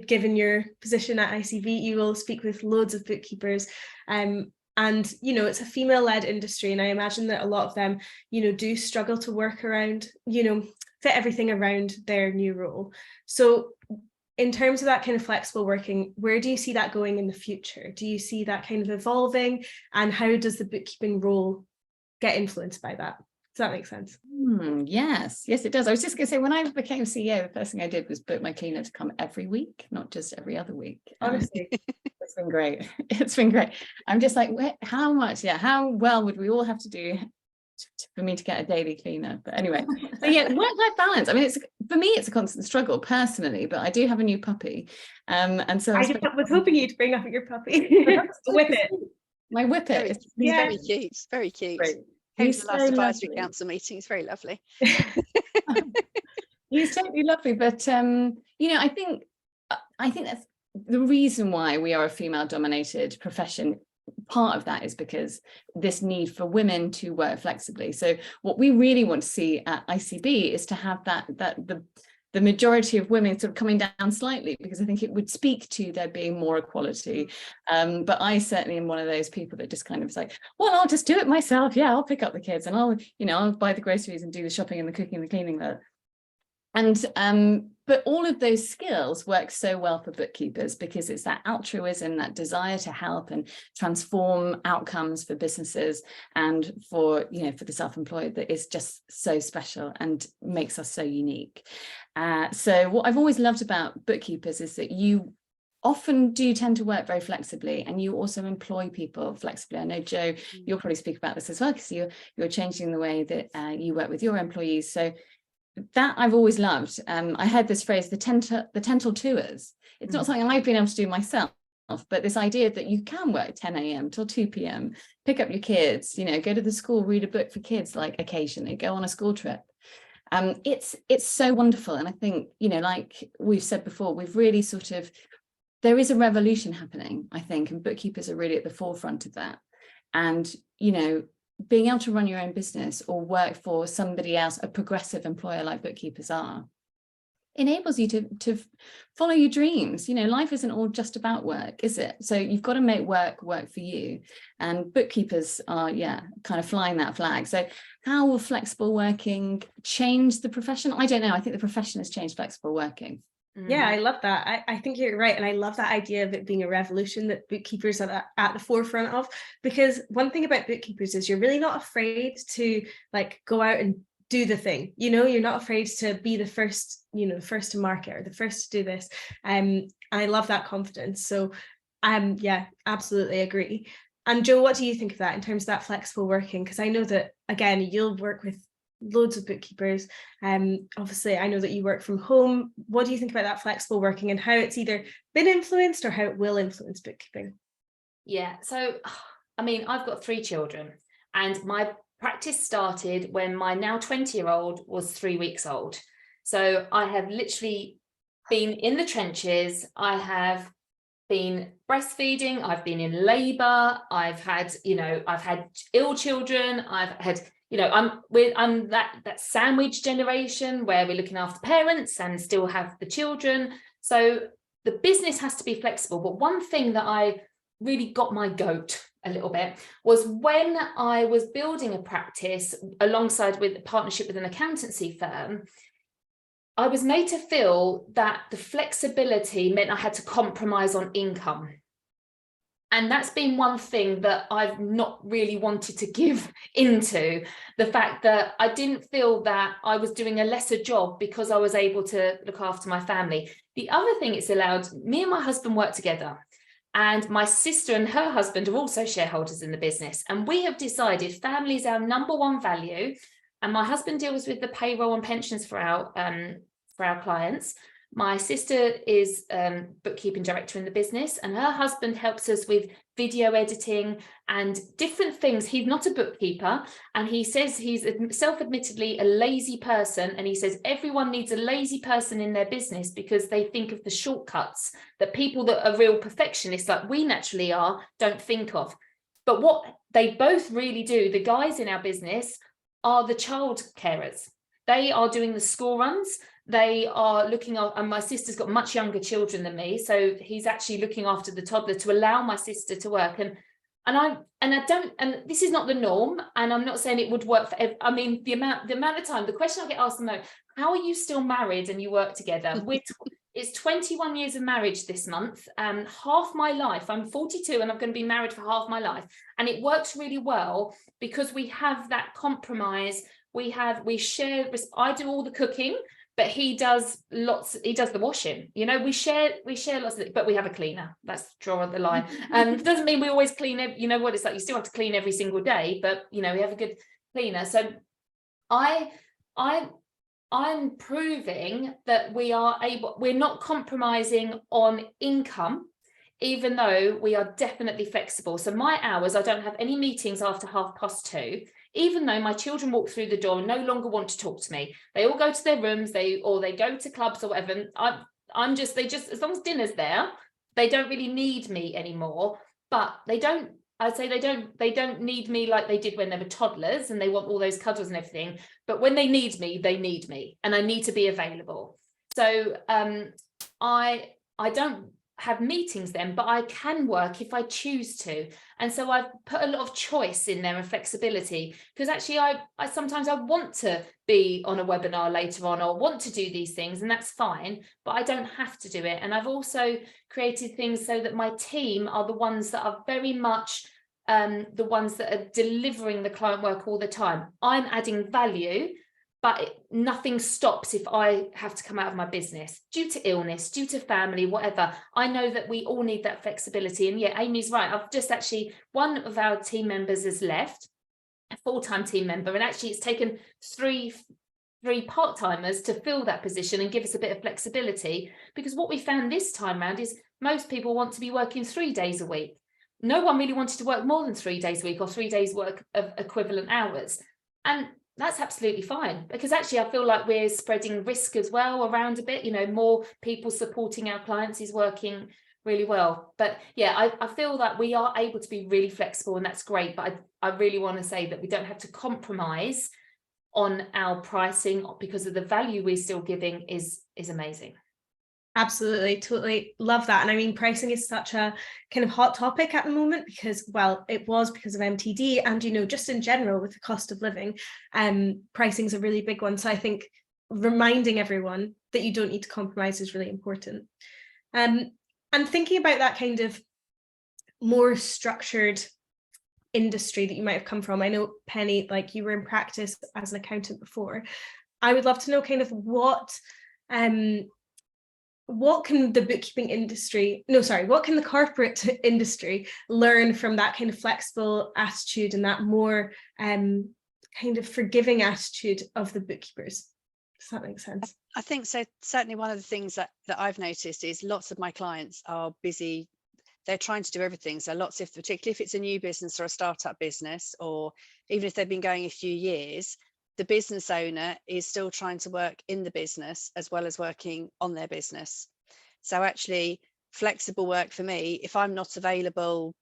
given your position at ICB, you will speak with loads of bookkeepers. And, you know, it's a female-led industry, and I imagine that a lot of them, you know, do struggle to work around, you know, fit everything around their new role. So in terms of that kind of flexible working, where do you see that going in the future? Do you see that kind of evolving? And how does the bookkeeping role get influenced by that? Does that make sense? Yes, it does. I was just going to say, when I became CEO, the first thing I did was book my cleaner to come every week, not just every other week. Honestly, it's been great. It's been great. I'm just like, how well would we all have to do for me to get a daily cleaner? But anyway, so yeah, work-life balance. I mean, for me, it's a constant struggle personally, but I do have a new puppy. And so I was hoping you'd bring up your puppy. Whippet. My Whippet. He's very cute. Very cute. Great. Came to the last advisory council meeting. It's very lovely. He's totally lovely, but you know, I think that's the reason why we are a female-dominated profession. Part of that is because this need for women to work flexibly. So what we really want to see at ICB is to have the majority of women sort of coming down slightly, because I think it would speak to there being more equality. But I certainly am one of those people that just kind of is like, well, I'll just do it myself. Yeah, I'll pick up the kids and I'll buy the groceries and do the shopping and the cooking and the cleaning. But all of those skills work so well for bookkeepers, because it's that altruism, that desire to help and transform outcomes for businesses and for the self-employed, that is just so special and makes us so unique. So what I've always loved about bookkeepers is that you often do tend to work very flexibly, and you also employ people flexibly. I know, Jo, you'll probably speak about this as well, because you're changing the way that you work with your employees. So that I've always loved. I heard this phrase, the tental tours. It's not something I've been able to do myself, but this idea that you can work 10 a.m. till 2 p.m, pick up your kids, go to the school, read a book for kids, like occasionally go on a school trip. It's so wonderful. And I think, like we've said before, we've really there is a revolution happening, I think, and bookkeepers are really at the forefront of that. And, being able to run your own business or work for somebody else, a progressive employer like bookkeepers are, enables you to follow your dreams. Life isn't all just about work, is it? So you've got to make work for you. And bookkeepers are, kind of flying that flag. So how will flexible working change the profession? I don't know. I think the profession has changed flexible working. Yeah, I love that. I think you're right. And I love that idea of it being a revolution that bookkeepers are at the forefront of, because one thing about bookkeepers is you're really not afraid to go out and do the thing. You're not afraid to be the first, first to market or the first to do this. And I love that confidence. So yeah, absolutely agree. And Jo, what do you think of that in terms of that flexible working? Because I know that, again, you'll work with loads of bookkeepers. Obviously, I know that you work from home. What do you think about that flexible working and how it's either been influenced or how it will influence bookkeeping? Yeah, so I mean, I've got 3 children, and my practice started when my now 20-year-old was 3 weeks old. So I have literally been in the trenches. I have been breastfeeding, I've been in labor, I've had ill children, I've had, I'm that sandwich generation where we're looking after parents and still have the children. So the business has to be flexible. But one thing that I really got my goat a little bit was when I was building a practice alongside with a partnership with an accountancy firm. I was made to feel that the flexibility meant I had to compromise on income. And that's been one thing that I've not really wanted to give into, the fact that I didn't feel that I was doing a lesser job because I was able to look after my family. The other thing it's allowed, me and my husband work together, and my sister and her husband are also shareholders in the business. And we have decided family is our number one value. And my husband deals with the payroll and pensions for our clients. My sister is bookkeeping director in the business, and her husband helps us with video editing and different things. He's not a bookkeeper, and he says he's self-admittedly a lazy person, and he says everyone needs a lazy person in their business because they think of the shortcuts that people that are real perfectionists like we naturally are don't think of. But what they both really do, the guys in our business, are the child carers. They are doing the school runs. They are looking after, and my sister's got much younger children than me, so he's actually looking after the toddler to allow my sister to work. And this is not the norm, and I'm not saying it would work for I mean, the amount of time, the question I get asked the most, how are you still married and you work together? It's 21 years of marriage this month, and half my life, I'm 42 and I'm going to be married for half my life, and it works really well because we have that compromise. We share. I do all the cooking, but he does the washing. We share lots of it, but we have a cleaner. Let's draw the line. It doesn't mean we always clean it. You know what it's like, you still have to clean every single day, but we have a good cleaner. So I'm proving that we're not compromising on income, even though we are definitely flexible. So my hours, I don't have any meetings after 2:30, even though my children walk through the door and no longer want to talk to me. They all go to their rooms, they go to clubs or whatever. And they just, as long as dinner's there, they don't really need me anymore. But I'd say they don't need me like they did when they were toddlers and they want all those cuddles and everything. But when they need me, and I need to be available. So I don't have meetings then, but I can work if I choose to. And so I've put a lot of choice in there and flexibility, because actually I sometimes I want to be on a webinar later on or want to do these things, and that's fine, but I don't have to do it. And I've also created things so that my team are the ones that are very much the ones that are delivering the client work all the time. I'm adding value, but nothing stops if I have to come out of my business due to illness, due to family, whatever. I know that we all need that flexibility. And yeah, Amy's right. I've just actually, one of our team members has left, a full-time team member, and actually it's taken three part-timers to fill that position and give us a bit of flexibility, because what we found this time around is most people want to be working 3 days a week. No one really wanted to work more than 3 days a week or 3 days work of equivalent hours. And that's absolutely fine, because actually I feel like we're spreading risk as well around a bit. More people supporting our clients is working really well. But yeah, I feel that we are able to be really flexible, and that's great. But I really want to say that we don't have to compromise on our pricing, because of the value we're still giving is amazing. Absolutely, totally love that. And I mean, pricing is such a kind of hot topic at the moment because, well, it was because of MTD, and just in general with the cost of living, pricing is a really big one. So I think reminding everyone that you don't need to compromise is really important. And thinking about that kind of more structured industry that you might have come from. I know, Penny, like you were in practice as an accountant before. I would love to know kind of what what can the bookkeeping industry, no, sorry, what can the corporate industry learn from that kind of flexible attitude and that more kind of forgiving attitude of the bookkeepers? Does that make sense? I think so. Certainly one of the things that I've noticed is lots of my clients are busy. They're trying to do everything. So lots of, particularly if it's a new business or a startup business, or even if they've been going a few years, the business owner is still trying to work in the business as well as working on their business. So actually flexible work for me, if I'm not available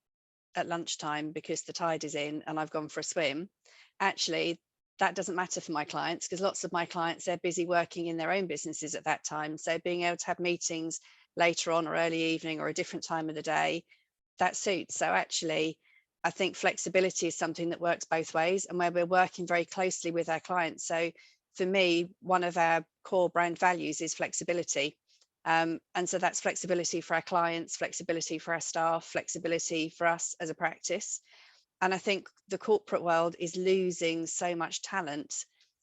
at lunchtime because the tide is in and I've gone for a swim, actually that doesn't matter for my clients, because lots of my clients, they're busy working in their own businesses at that time. So being able to have meetings later on or early evening or a different time of the day, that suits. So actually, I think flexibility is something that works both ways, and where we're working very closely with our clients. So for me, one of our core brand values is flexibility. And so that's flexibility for our clients, flexibility for our staff, flexibility for us as a practice. And I think the corporate world is losing so much talent.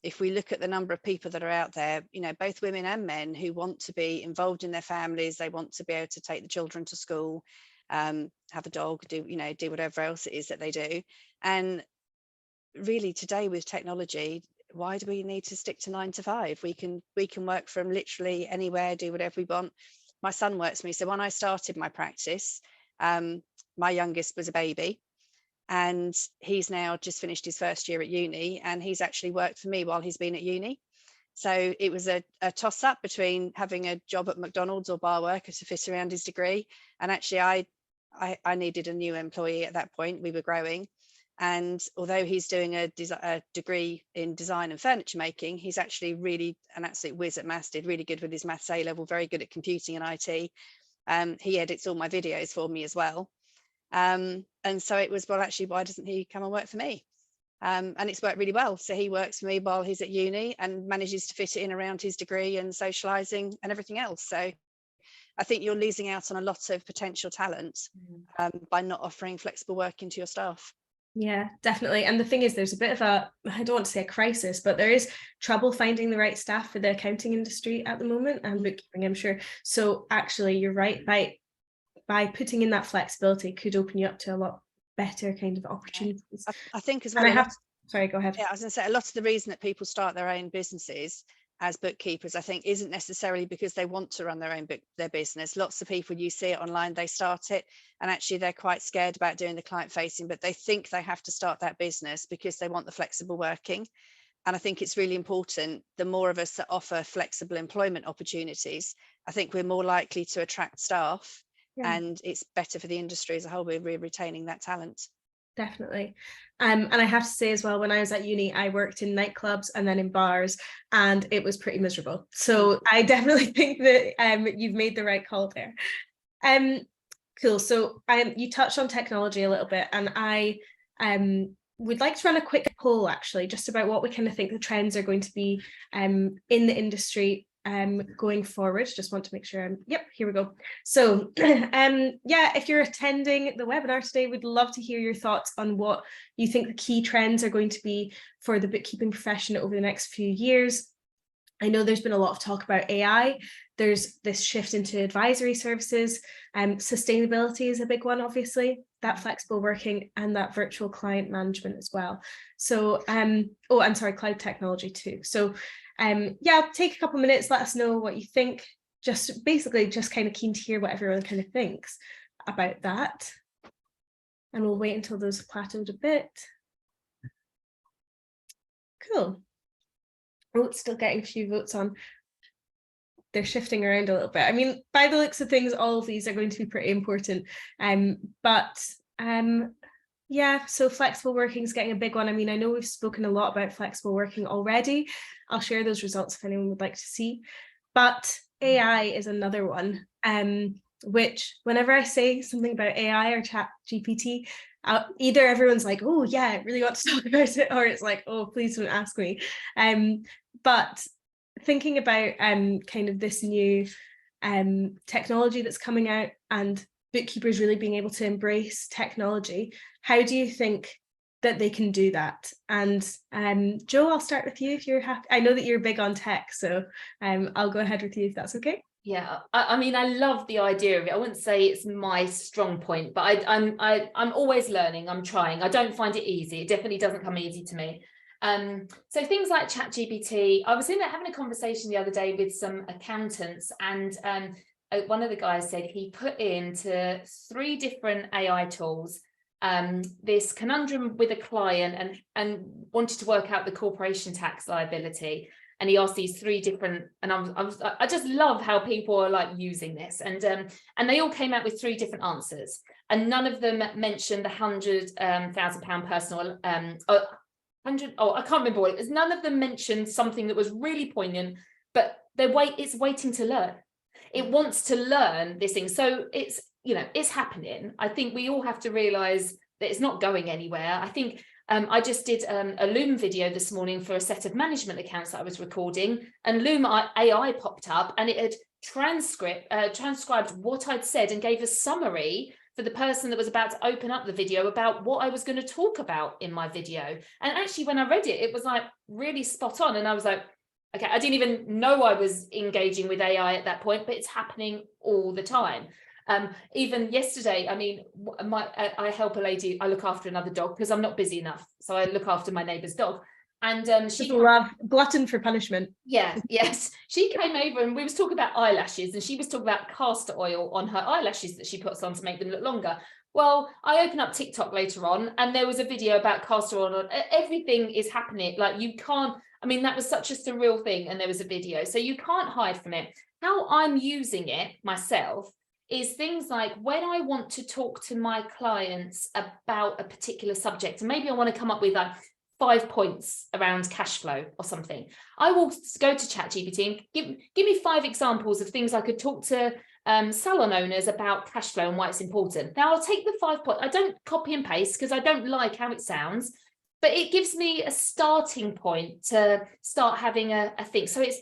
If we look at the number of people that are out there, you know, both women and men who want to be involved in their families, they want to be able to take the children to school, have a dog, do whatever else it is that they do. And really today with technology, why do we need to stick to 9 to 5? We can work from literally anywhere, do whatever we want. My son works for me. So when I started my practice, my youngest was a baby. And he's now just finished his first year at uni, and he's actually worked for me while he's been at uni. So it was a toss up between having a job at McDonald's or bar worker to fit around his degree. And actually I needed a new employee at that point. We were growing. And although he's doing a degree in design and furniture making, he's actually really an absolute whiz at maths, did really good with his maths A level, very good at computing and IT. He edits all my videos for me as well. And so it was, well, actually, why doesn't he come and work for me? And it's worked really well. So he works for me while he's at uni and manages to fit it in around his degree and socializing and everything else. So I think you're losing out on a lot of potential talent by not offering flexible working to your staff. Yeah, definitely. And the thing is, there's a bit of a, I don't want to say a crisis, but there is trouble finding the right staff for the accounting industry at the moment, and bookkeeping, I'm sure. So actually, you're right, by putting in that flexibility could open you up to a lot better kind of opportunities. I think as well. Sorry, go ahead. Yeah, I was going to say, a lot of the reason that people start their own businesses as bookkeepers, I think, isn't necessarily because they want to run their business. Lots of people, you see it online, they start it and actually they're quite scared about doing the client facing, but they think they have to start that business because they want the flexible working. And I think it's really important, the more of us that offer flexible employment opportunities, I think we're more likely to attract staff. Yeah. And it's better for the industry as a whole. We're retaining that talent. Definitely. And I have to say as well, when I was at uni, I worked in nightclubs and then in bars, and it was pretty miserable. So I definitely think that you've made the right call there. Cool. So you touched on technology a little bit, and I would like to run a quick poll actually, just about what we kind of think the trends are going to be in the industry going forward. Just want to make sure yep, here we go. So yeah, if you're attending the webinar today, we'd love to hear your thoughts on what you think the key trends are going to be for the bookkeeping profession over the next few years. I know there's been a lot of talk about AI. There's this shift into advisory services. Sustainability is a big one, obviously, that flexible working and that virtual client management as well. So, oh, I'm sorry, cloud technology too. So yeah, take a couple of minutes, let us know what you think. Just basically just kind of keen to hear what everyone kind of thinks about that. And we'll wait until those plateaued a bit. Cool. Oh, it's still getting a few votes on. They're shifting around a little bit. I mean, by the looks of things, all of these are going to be pretty important. Yeah, so flexible working is getting a big one. I mean, I know we've spoken a lot about flexible working already. I'll share those results if anyone would like to see. But AI is another one, which whenever I say something about AI or chat GPT, either everyone's like, oh yeah, I really want to talk about it, or it's like, oh, please don't ask me. But thinking about kind of this new technology that's coming out and bookkeepers really being able to embrace technology, how do you think that they can do that? And Joe, I'll start with you if you're happy. I know that you're big on tech, so I'll go ahead with you if that's okay. Yeah, I mean, I love the idea of it. I wouldn't say it's my strong point, but I'm always learning. I'm trying. I don't find it easy. It definitely doesn't come easy to me. So things like ChatGPT. I was having a conversation the other day with some accountants, and one of the guys said he put into 3 different AI tools this conundrum with a client and wanted to work out the corporation tax liability. And he asked these 3 different, and I just love how people are like using this, and they all came out with 3 different answers, and none of them mentioned the £100,000 personal I can't remember what it was. None of them mentioned something that was really poignant, but it's waiting to learn. It wants to learn this thing, so it's, you know, it's happening. I think we all have to realize that it's not going anywhere. I think. I just did a Loom video this morning for a set of management accounts that I was recording, and Loom AI popped up, and it had transcribed what I'd said and gave a summary for the person that was about to open up the video about what I was going to talk about in my video. And actually, when I read it, it was like really spot on. And I was like, okay, I didn't even know I was engaging with AI at that point, but it's happening all the time. Even yesterday, I mean, I help a lady, I look after another dog because I'm not busy enough. So I look after my neighbour's dog. And she love glutton for punishment. Yeah, yes. She came over and we was talking about eyelashes, and she was talking about castor oil on her eyelashes that she puts on to make them look longer. Well, I opened up TikTok later on, and there was a video about castor oil. Everything is happening. Like, you can't, I mean, that was such a surreal thing, and there was a video. So you can't hide from it. How I'm using it myself is things like when I want to talk to my clients about a particular subject, and maybe I want to come up with like 5 points around cash flow or something, I will go to ChatGPT and give me 5 examples of things I could talk to salon owners about cash flow and why it's important. Now I'll take the 5 points. I don't copy and paste because I don't like how it sounds, but it gives me a starting point to start having a think. So it's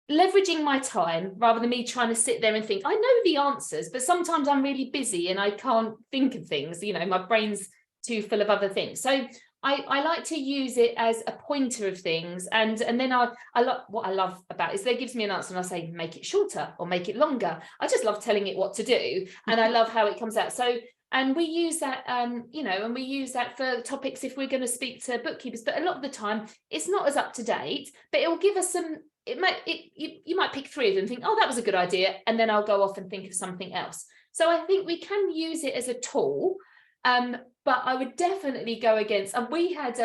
leveraging my time rather than me trying to sit there and think. I know the answers, but sometimes I'm really busy and I can't think of things, you know, my brain's too full of other things. So I like to use it as a pointer of things, and then what I love about it is that it gives me an answer and I say make it shorter or make it longer. I just love telling it what to do, and I love how it comes out. So, and we use that you know, and we use that for topics if we're going to speak to bookkeepers, but a lot of the time it's not as up to date, but it will give us some. You might pick 3 of them and think, oh, that was a good idea, and then I'll go off and think of something else. So I think we can use it as a tool, but I would definitely go against. And we had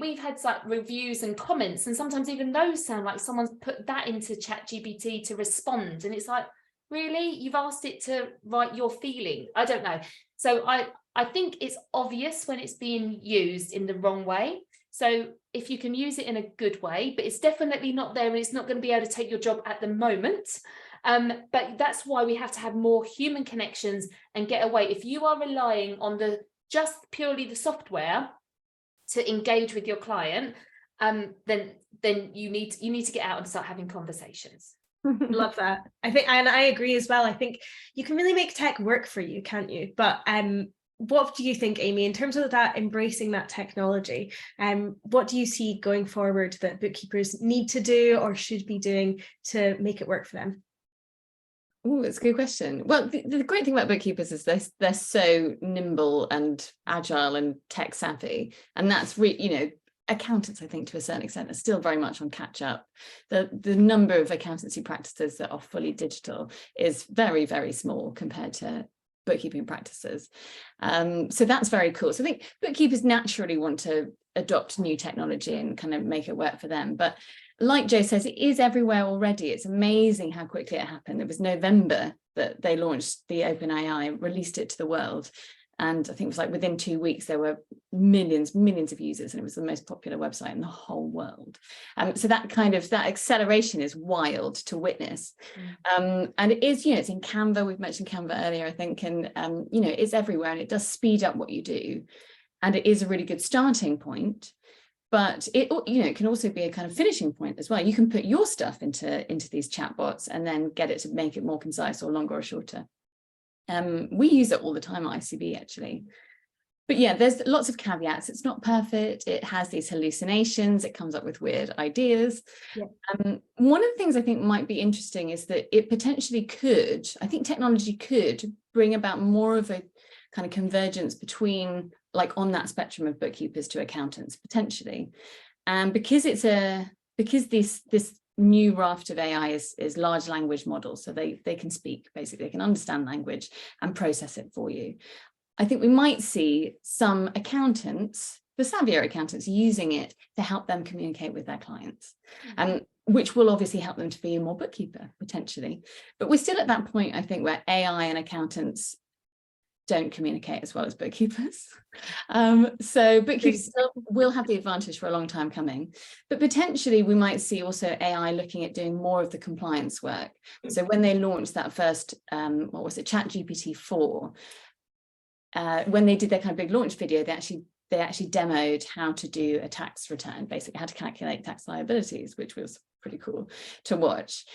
we've had like reviews and comments, and sometimes even those sound like someone's put that into ChatGPT to respond, and it's like, really, you've asked it to write your feeling? I don't know. So I think it's obvious when it's being used in the wrong way. So if you can use it in a good way, but it's definitely not there and it's not going to be able to take your job at the moment. But that's why we have to have more human connections and get away. If you are relying on just purely the software to engage with your client, then you need to get out and start having conversations. Love that. I think, and I agree as well. I think you can really make tech work for you, can't you? But what do you think, Amy, in terms of that, embracing that technology? What do you see going forward that bookkeepers need to do or should be doing to make it work for them? Oh, it's a good question. Well, the great thing about bookkeepers is they're so nimble and agile and tech savvy, and that's you know, accountants, I think, to a certain extent, are still very much on catch up. The number of accountancy practices that are fully digital is very, very small compared to bookkeeping practices. So that's very cool. So I think bookkeepers naturally want to adopt new technology and kind of make it work for them. But like Joe says, it is everywhere already. It's amazing how quickly it happened. It was November that they launched the OpenAI, released it to the world. And I think it was like within 2 weeks, there were millions of users, and it was the most popular website in the whole world. So that acceleration is wild to witness. And it is, you know, it's in Canva. We've mentioned Canva earlier, I think, and, you know, it's everywhere, and it does speed up what you do. And it is a really good starting point. But it, you know, it can also be a kind of finishing point as well. You can put your stuff into these chatbots and then get it to make it more concise or longer or shorter. We use it all the time at ICB, actually. But yeah, there's lots of caveats. It's not perfect. It has these hallucinations. It comes up with weird ideas. Yeah. One of the things I think might be interesting is that it potentially could, I think technology could bring about more of a kind of convergence between, like, on that spectrum of bookkeepers to accountants, potentially. And because this new raft of AI is large language models, so they can speak, basically, they can understand language and process it for you. I think we might see some accountants, the savvier accountants, using it to help them communicate with their clients, which will obviously help them to be a more bookkeeper, potentially. But we're still at that point, I think, where AI and accountants don't communicate as well as bookkeepers. So bookkeepers still will have the advantage for a long time coming, but potentially we might see also AI looking at doing more of the compliance work. So when they launched that first, what was it, ChatGPT-4, when they did their kind of big launch video, they actually demoed how to do a tax return, basically how to calculate tax liabilities, which was pretty cool to watch.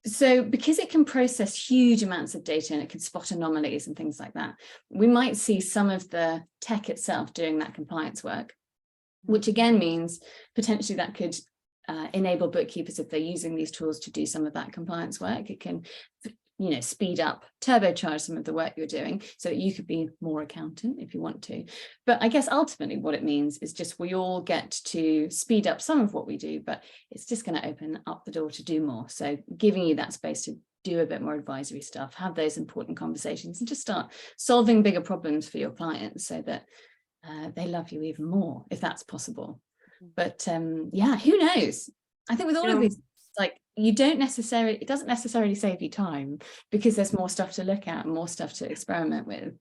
So because it can process huge amounts of data and it can spot anomalies and things like that, we might see some of the tech itself doing that compliance work, which again means potentially that could enable bookkeepers, if they're using these tools to do some of that compliance work, it can, you know, speed up, turbocharge some of the work you're doing so that you could be more accountant if you want to. But I guess ultimately what it means is just we all get to speed up some of what we do, but it's just going to open up the door to do more. So giving you that space to do a bit more advisory stuff, have those important conversations, and just start solving bigger problems for your clients so that they love you even more, if that's possible. But yeah, who knows? I think with all of these, like, it doesn't necessarily save you time, because there's more stuff to look at and more stuff to experiment with.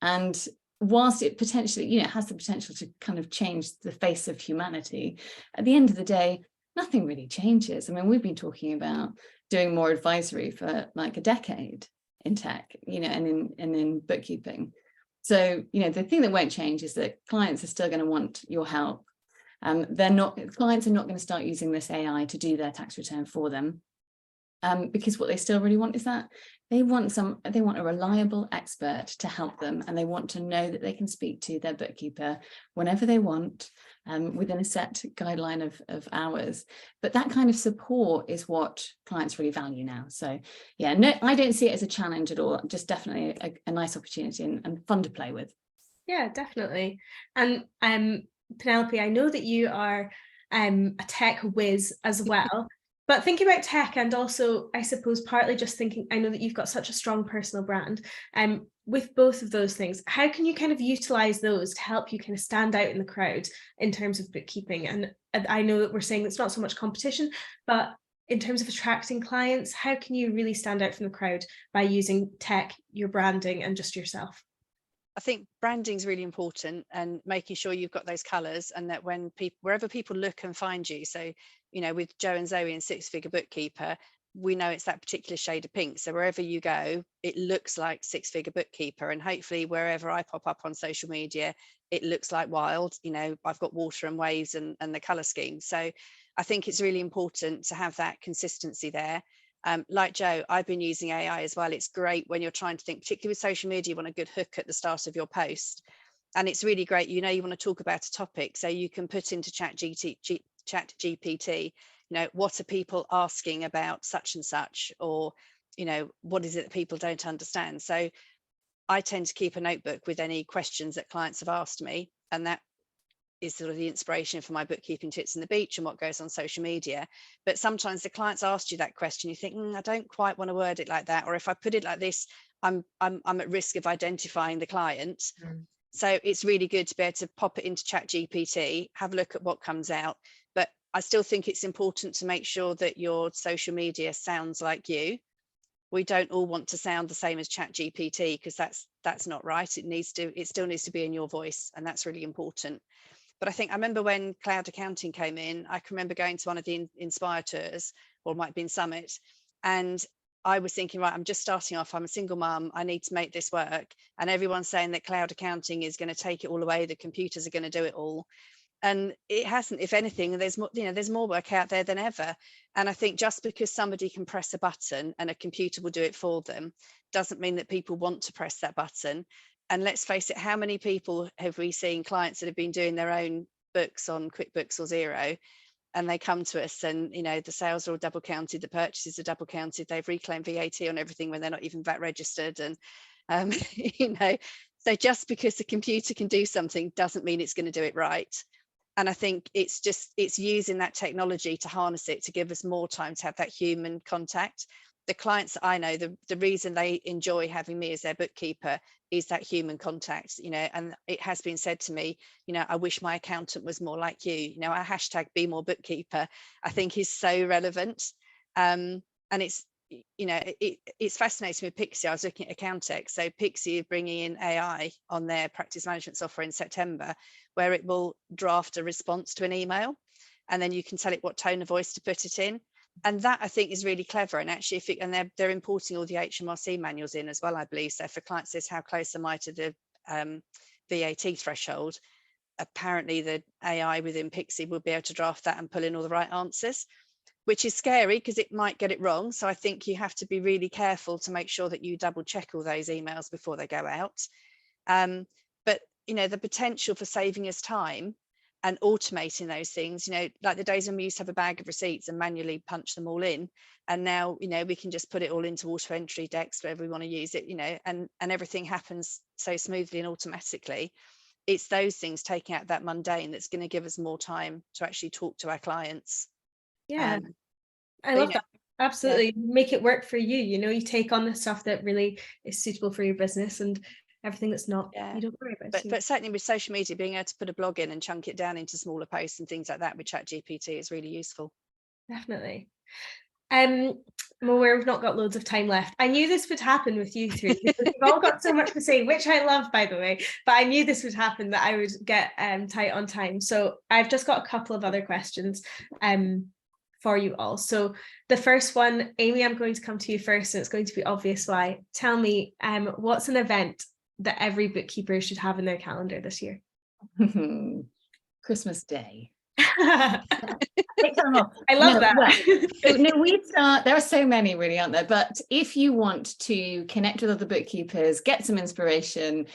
And whilst it potentially, you know, has the potential to kind of change the face of humanity, at the end of the day, nothing really changes. I mean, we've been talking about doing more advisory for like a decade in tech, you know, and in bookkeeping. So, you know, the thing that won't change is that clients are still going to want your help. Clients are not going to start using this AI to do their tax return for them, because what they still really want is that they want a reliable expert to help them, and they want to know that they can speak to their bookkeeper whenever they want, within a set guideline of hours. But that kind of support is what clients really value now. So yeah, no, I don't see it as a challenge at all. Just definitely a nice opportunity and fun to play with. Yeah, definitely. And Penelope, I know that you are a tech whiz as well, but thinking about tech, and also, I suppose, partly just thinking, I know that you've got such a strong personal brand. With both of those things, how can you kind of utilize those to help you kind of stand out in the crowd in terms of bookkeeping? And I know that we're saying it's not so much competition, but in terms of attracting clients, how can you really stand out from the crowd by using tech, your branding, and just yourself? I think branding is really important, and making sure you've got those colours, and that when people, wherever people look and find you, so, you know, with Joe and Zoe and Six Figure Bookkeeper, we know it's that particular shade of pink. So wherever you go, it looks like Six Figure Bookkeeper. And hopefully wherever I pop up on social media, it looks like wild. You know, I've got water and waves and the colour scheme. So I think it's really important to have that consistency there. Like Joe, I've been using AI as well. It's great when you're trying to think, particularly with social media, you want a good hook at the start of your post. And it's really great, you know, you want to talk about a topic, so you can put into ChatGPT, you know, what are people asking about such and such, or, you know, what is it that people don't understand? So I tend to keep a notebook with any questions that clients have asked me, and that is sort of the inspiration for my bookkeeping tips on the beach and what goes on social media. But sometimes the clients asked you that question, you think, I don't quite want to word it like that, or if I put it like this, I'm at risk of identifying the client. So it's really good to be able to pop it into ChatGPT, have a look at what comes out. But I still think it's important to make sure that your social media sounds like you. We don't all want to sound the same as ChatGPT, because that's not right. It still needs to be in your voice, and that's really important. But I remember when cloud accounting came in, I can remember going to one of the Inspire tours, or it might have been Summit, and I was thinking, right, I'm just starting off, I'm a single mum, I need to make this work. And everyone's saying that cloud accounting is going to take it all away, the computers are going to do it all. And it hasn't. If anything, there's more, there's more work out there than ever. And I think just because somebody can press a button and a computer will do it for them, doesn't mean that people want to press that button. And let's face it, how many people have we seen, clients that have been doing their own books on QuickBooks or Xero, and they come to us and, you know, the sales are all double counted, the purchases are double counted, they've reclaimed VAT on everything when they're not even VAT registered. And, you know, so just because the computer can do something doesn't mean it's going to do it right. And I think it's using that technology to harness it to give us more time to have that human contact. The clients that I know, the reason they enjoy having me as their bookkeeper is that human contact, you know. And it has been said to me, you know, I wish my accountant was more like you. You know, our hashtag be more bookkeeper, I think, is so relevant. And it's, you know, it's fascinating with Pixie. I was looking at Accountex. So Pixie are bringing in AI on their practice management software in September, where it will draft a response to an email, and then you can tell it what tone of voice to put it in. And that, I think, is really clever. And actually, they're importing all the HMRC manuals in as well, I believe. So if a client says, how close am I to the VAT threshold, apparently the AI within Pixie will be able to draft that and pull in all the right answers, which is scary because it might get it wrong. So I think you have to be really careful to make sure that you double check all those emails before they go out. But, you know, the potential for saving us time and automating those things, you know, like the days when we used to have a bag of receipts and manually punch them all in, and now, you know, we can just put it all into auto entry decks wherever we want to use it, you know, and everything happens so smoothly and automatically. It's those things, taking out that mundane, that's going to give us more time to actually talk to our clients. Yeah, I love that. Absolutely. Yeah. Make it work for you. You know, you take on the stuff that really is suitable for your business, and everything that's not, you don't worry about. But certainly with social media, being able to put a blog in and chunk it down into smaller posts and things like that with ChatGPT is really useful. Definitely. I'm aware we've not got loads of time left. I knew this would happen with you three, because we've all got so much to say, which I love, by the way, but I knew this would happen, that I would get tight on time. So I've just got a couple of other questions for you all. So the first one, Amy, I'm going to come to you first, and it's going to be obvious why. Tell me, what's an event that every bookkeeper should have in their calendar this year? Christmas Day. I love that. Well, no, we start, there are so many really, aren't there? But if you want to connect with other bookkeepers, get some inspiration,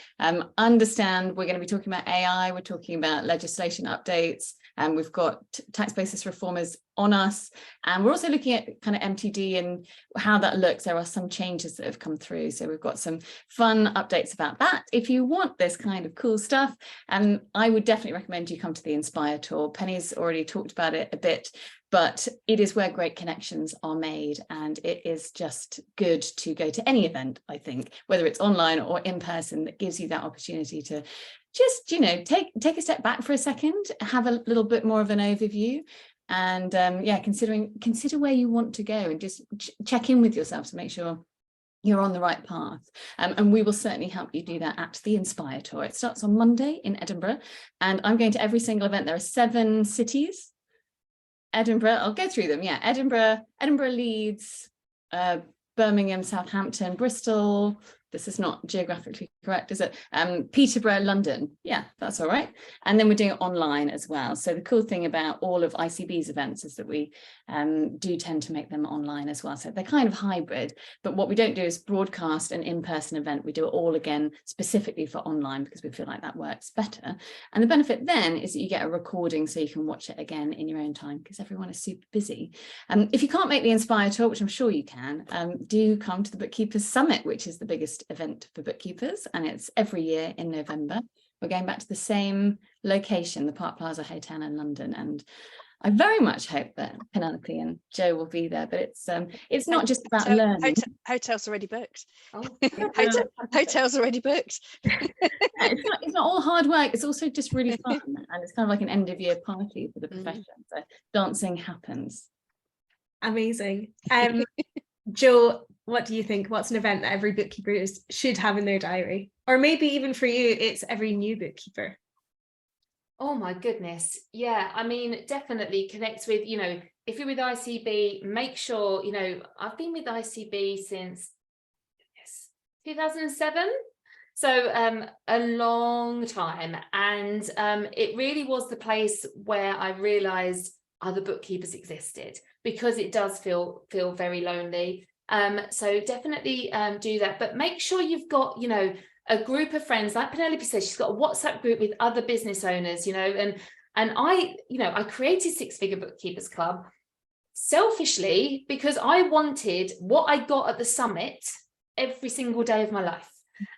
understand, we're going to be talking about AI, we're talking about legislation updates, and we've got tax basis reformers on us, and we're also looking at kind of MTD and how that looks. There are some changes that have come through, so we've got some fun updates about that. If you want this kind of cool stuff, I would definitely recommend you come to the Inspire Tour. Penny's already talked about it a bit, but it is where great connections are made, and it is just good to go to any event, I think, whether it's online or in person, that gives you that opportunity to just, you know, take a step back for a second, have a little bit more of an overview, and consider where you want to go, and just check in with yourself to make sure you're on the right path. And we will certainly help you do that at the Inspire Tour. It starts on Monday in Edinburgh, and I'm going to every single event. There are 7 cities. Edinburgh, I'll go through them. Yeah, Edinburgh, Leeds, Birmingham, Southampton, Bristol. This is not geographically correct, is it? Peterborough, London. Yeah, that's all right. And then we're doing it online as well. So the cool thing about all of ICB's events is that we do tend to make them online as well. So they're kind of hybrid, but what we don't do is broadcast an in-person event. We do it all again specifically for online, because we feel like that works better. And the benefit then is that you get a recording so you can watch it again in your own time, because everyone is super busy. If you can't make the Inspire Tour, which I'm sure you can, do come to the Bookkeepers Summit, which is the biggest event for bookkeepers, and it's every year in November. We're going back to the same location, the Park Plaza Hotel in London, and I very much hope that Penelope and Joe will be there. But it's not just about learning. Hotel's already booked. Oh, Hotel's already booked. It's not all hard work. It's also just really fun, and it's kind of like an end of year party for the profession. So dancing happens. Amazing. Joe, what do you think? What's an event that every bookkeeper should have in their diary? Or maybe even for you, it's every new bookkeeper. Oh my goodness. Yeah, I mean, definitely connect with, you know, if you're with ICB, make sure, you know, I've been with ICB since 2007. So a long time. And it really was the place where I realized other bookkeepers existed, because it does feel very lonely. So definitely do that, but make sure you've got, you know, a group of friends, like Penelope says, she's got a WhatsApp group with other business owners, you know, and I, you know, I created Six Figure Bookkeepers Club selfishly because I wanted what I got at the summit every single day of my life.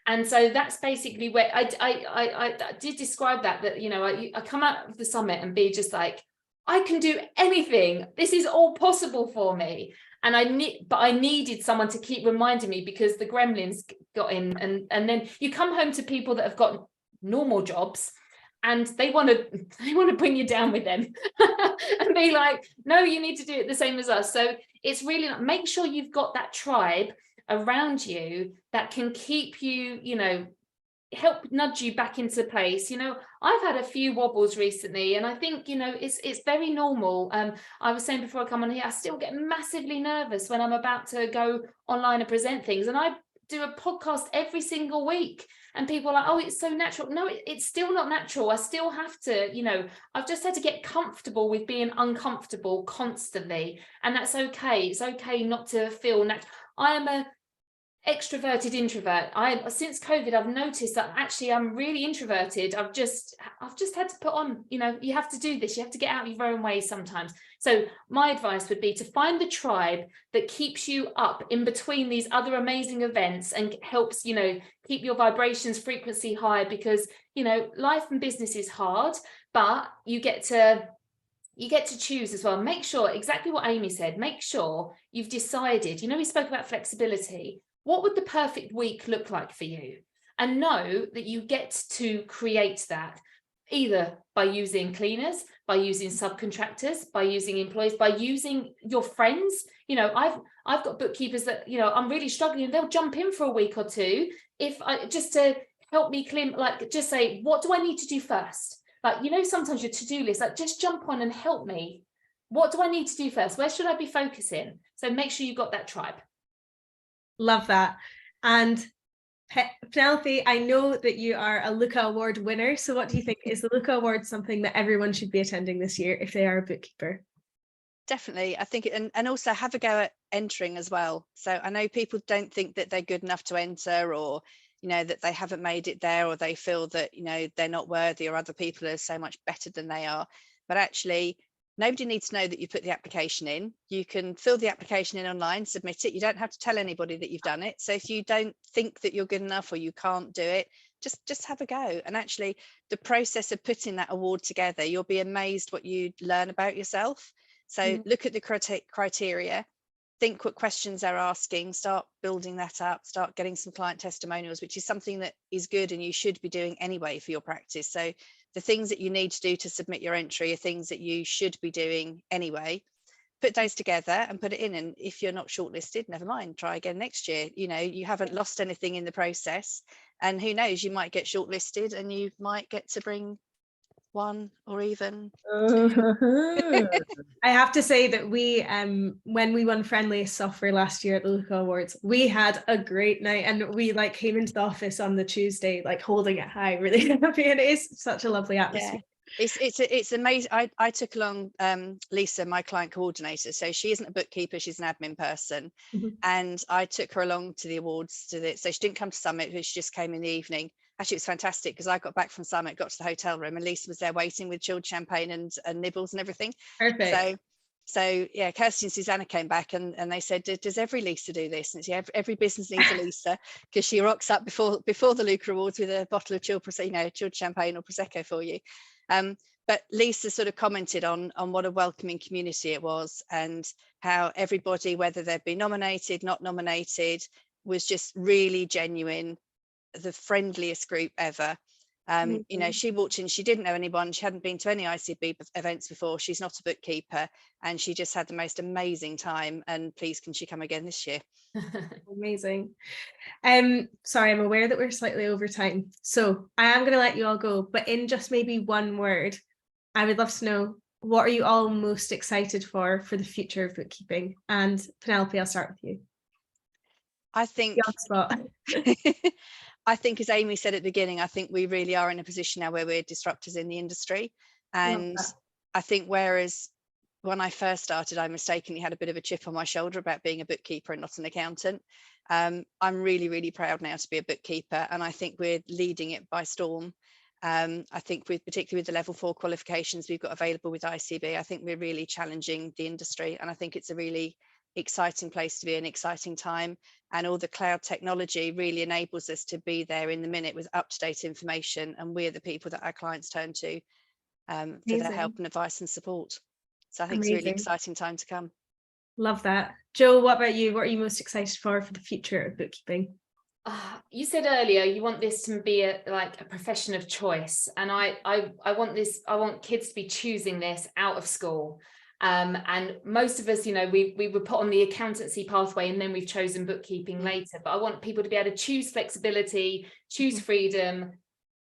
And so that's basically where I did describe that, you know, I come out of the summit and be just like, I can do anything. This is all possible for me. And I needed someone to keep reminding me, because the gremlins got in, and then you come home to people that have got normal jobs and they want to bring you down with them and be like, no, you need to do it the same as us. So it's really, make sure you've got that tribe around you that can keep you, you know, help nudge you back into place. You know, I've had a few wobbles recently, and I think, you know, it's very normal. I was saying before I come on here, I still get massively nervous when I'm about to go online and present things, and I do a podcast every single week, and people are like, oh, it's so natural. No, it's still not natural. I still have to, you know, I've just had to get comfortable with being uncomfortable constantly, and that's okay. It's okay not to feel natural. I am a extroverted introvert. Since COVID, I've noticed that actually I'm really introverted. I've just had to put on, you know, you have to do this, you have to get out of your own way sometimes. So my advice would be to find the tribe that keeps you up in between these other amazing events and helps, you know, keep your vibrations frequency high, because, you know, life and business is hard, but you get to choose as well. Make sure, exactly what Amy said, make sure you've decided, you know, we spoke about flexibility. What would the perfect week look like for you? And know that you get to create that either by using cleaners, by using subcontractors, by using employees, by using your friends. You know, I've got bookkeepers that, you know, I'm really struggling, and they'll jump in for a week or two just to help me clean, like just say, what do I need to do first? Like, you know, sometimes your to-do list, like just jump on and help me. What do I need to do first? Where should I be focusing? So make sure you've got that tribe. Love that. And Penelope, I know that you are a Luca Award winner. So what do you think? Is the Luca Award something that everyone should be attending this year if they are a bookkeeper? Definitely. I think, and also have a go at entering as well. So I know people don't think that they're good enough to enter, or, you know, that they haven't made it there, or they feel that, you know, they're not worthy, or other people are so much better than they are. But actually, nobody needs to know that you put the application in. You can fill the application in online, submit it. You don't have to tell anybody that you've done it. So if you don't think that you're good enough or you can't do it, just have a go. And actually, the process of putting that award together, you'll be amazed what you learn about yourself. So look at the criteria, think what questions they're asking, start building that up, start getting some client testimonials, which is something that is good and you should be doing anyway for your practice. So the things that you need to do to submit your entry are things that you should be doing anyway. Put those together and put it in. And if you're not shortlisted, never mind, try again next year. You know, you haven't lost anything in the process. And who knows, you might get shortlisted and you might get to bring one or even two. I have to say that we, when we won Friendliest Software last year at the Luca Awards, we had a great night, and we like came into the office on the Tuesday, like holding it high, really happy, and it is such a lovely atmosphere. Yeah. It's amazing. I took along Lisa, my client coordinator. So she isn't a bookkeeper, she's an admin person. And I took her along to the awards so she didn't come to Summit, but she just came in the evening. Actually, it was fantastic because I got back from Summit, got to the hotel room, and Lisa was there waiting with chilled champagne and nibbles and everything. Perfect. So yeah, Kirsty and Susanna came back and they said, does every Lisa do this? And every business needs a Lisa, because she rocks up before the Luca Awards with a bottle of chilled champagne or Prosecco for you. But Lisa sort of commented on what a welcoming community it was, and how everybody, whether they'd been nominated, not nominated, was just really genuine, the friendliest group ever. You know, she walked in, she didn't know anyone, she hadn't been to any ICB events before, she's not a bookkeeper, and she just had the most amazing time. And please, can she come again this year? Amazing. Sorry, I'm aware that we're slightly over time, so I am going to let you all go, but in just maybe one word, I would love to know, what are you all most excited for the future of bookkeeping? And Penelope, I'll start with you. I think I think, as Amy said at the beginning, I think we really are in a position now where we're disruptors in the industry. And I think whereas when I first started, I mistakenly had a bit of a chip on my shoulder about being a bookkeeper and not an accountant. I'm really, really proud now to be a bookkeeper, and I think we're leading it by storm. I think particularly with the level 4 qualifications we've got available with ICB, I think we're really challenging the industry, and I think it's a really exciting place to be, an exciting time, and all the cloud technology really enables us to be there in the minute with up-to-date information, and we're the people that our clients turn to for their help and advice and support. So I think it's a really exciting time to come. Love that. Jo, what about you? What are you most excited for the future of bookkeeping? You said earlier you want this to be a profession of choice, and I want kids to be choosing this out of school. And most of us, we were put on the accountancy pathway and then we've chosen bookkeeping later, but I want people to be able to choose flexibility, choose freedom,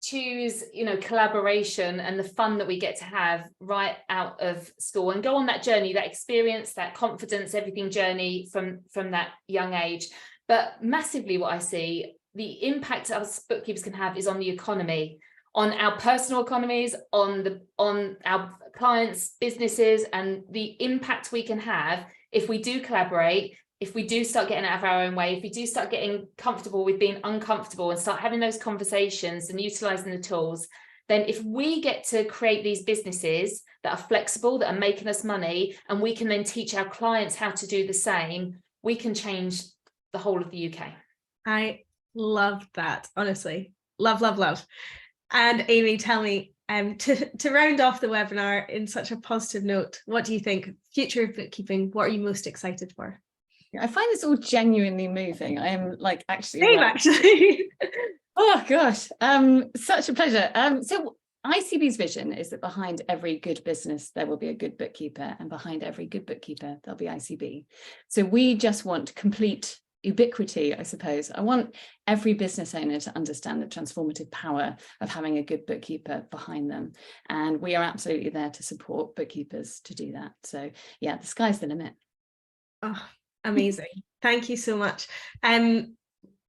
choose collaboration and the fun that we get to have right out of school, and go on that journey, that experience, that confidence, everything journey from that young age. But massively what I see, the impact us bookkeepers can have is on the economy, on our personal economies, on our clients' businesses, and the impact we can have if we do collaborate, if we do start getting out of our own way, if we do start getting comfortable with being uncomfortable and start having those conversations and utilizing the tools. Then if we get to create these businesses that are flexible, that are making us money, and we can then teach our clients how to do the same, we can change the whole of the UK. I love that, honestly. Love, love, love. And Amy, tell me, to round off the webinar in such a positive note, what do you think? Future of bookkeeping, what are you most excited for? I find this all genuinely moving. I am actually. Same, actually. Oh gosh, such a pleasure. So ICB's vision is that behind every good business, there will be a good bookkeeper, and behind every good bookkeeper, there'll be ICB. So we just want complete ubiquity, I suppose. I want every business owner to understand the transformative power of having a good bookkeeper behind them. And we are absolutely there to support bookkeepers to do that. So yeah, the sky's the limit. Oh, amazing. Thank you so much.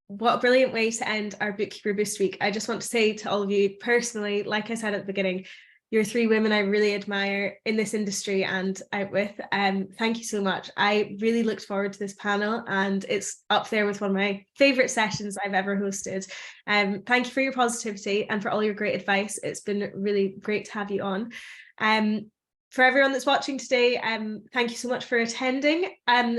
What a brilliant way to end our Bookkeeper Boost Week. I just want to say to all of you personally, like I said at the beginning, you're 3 women I really admire in this industry and out with. Thank you so much. I really looked forward to this panel, and it's up there with one of my favourite sessions I've ever hosted. Thank you for your positivity and for all your great advice. It's been really great to have you on. For everyone that's watching today, thank you so much for attending.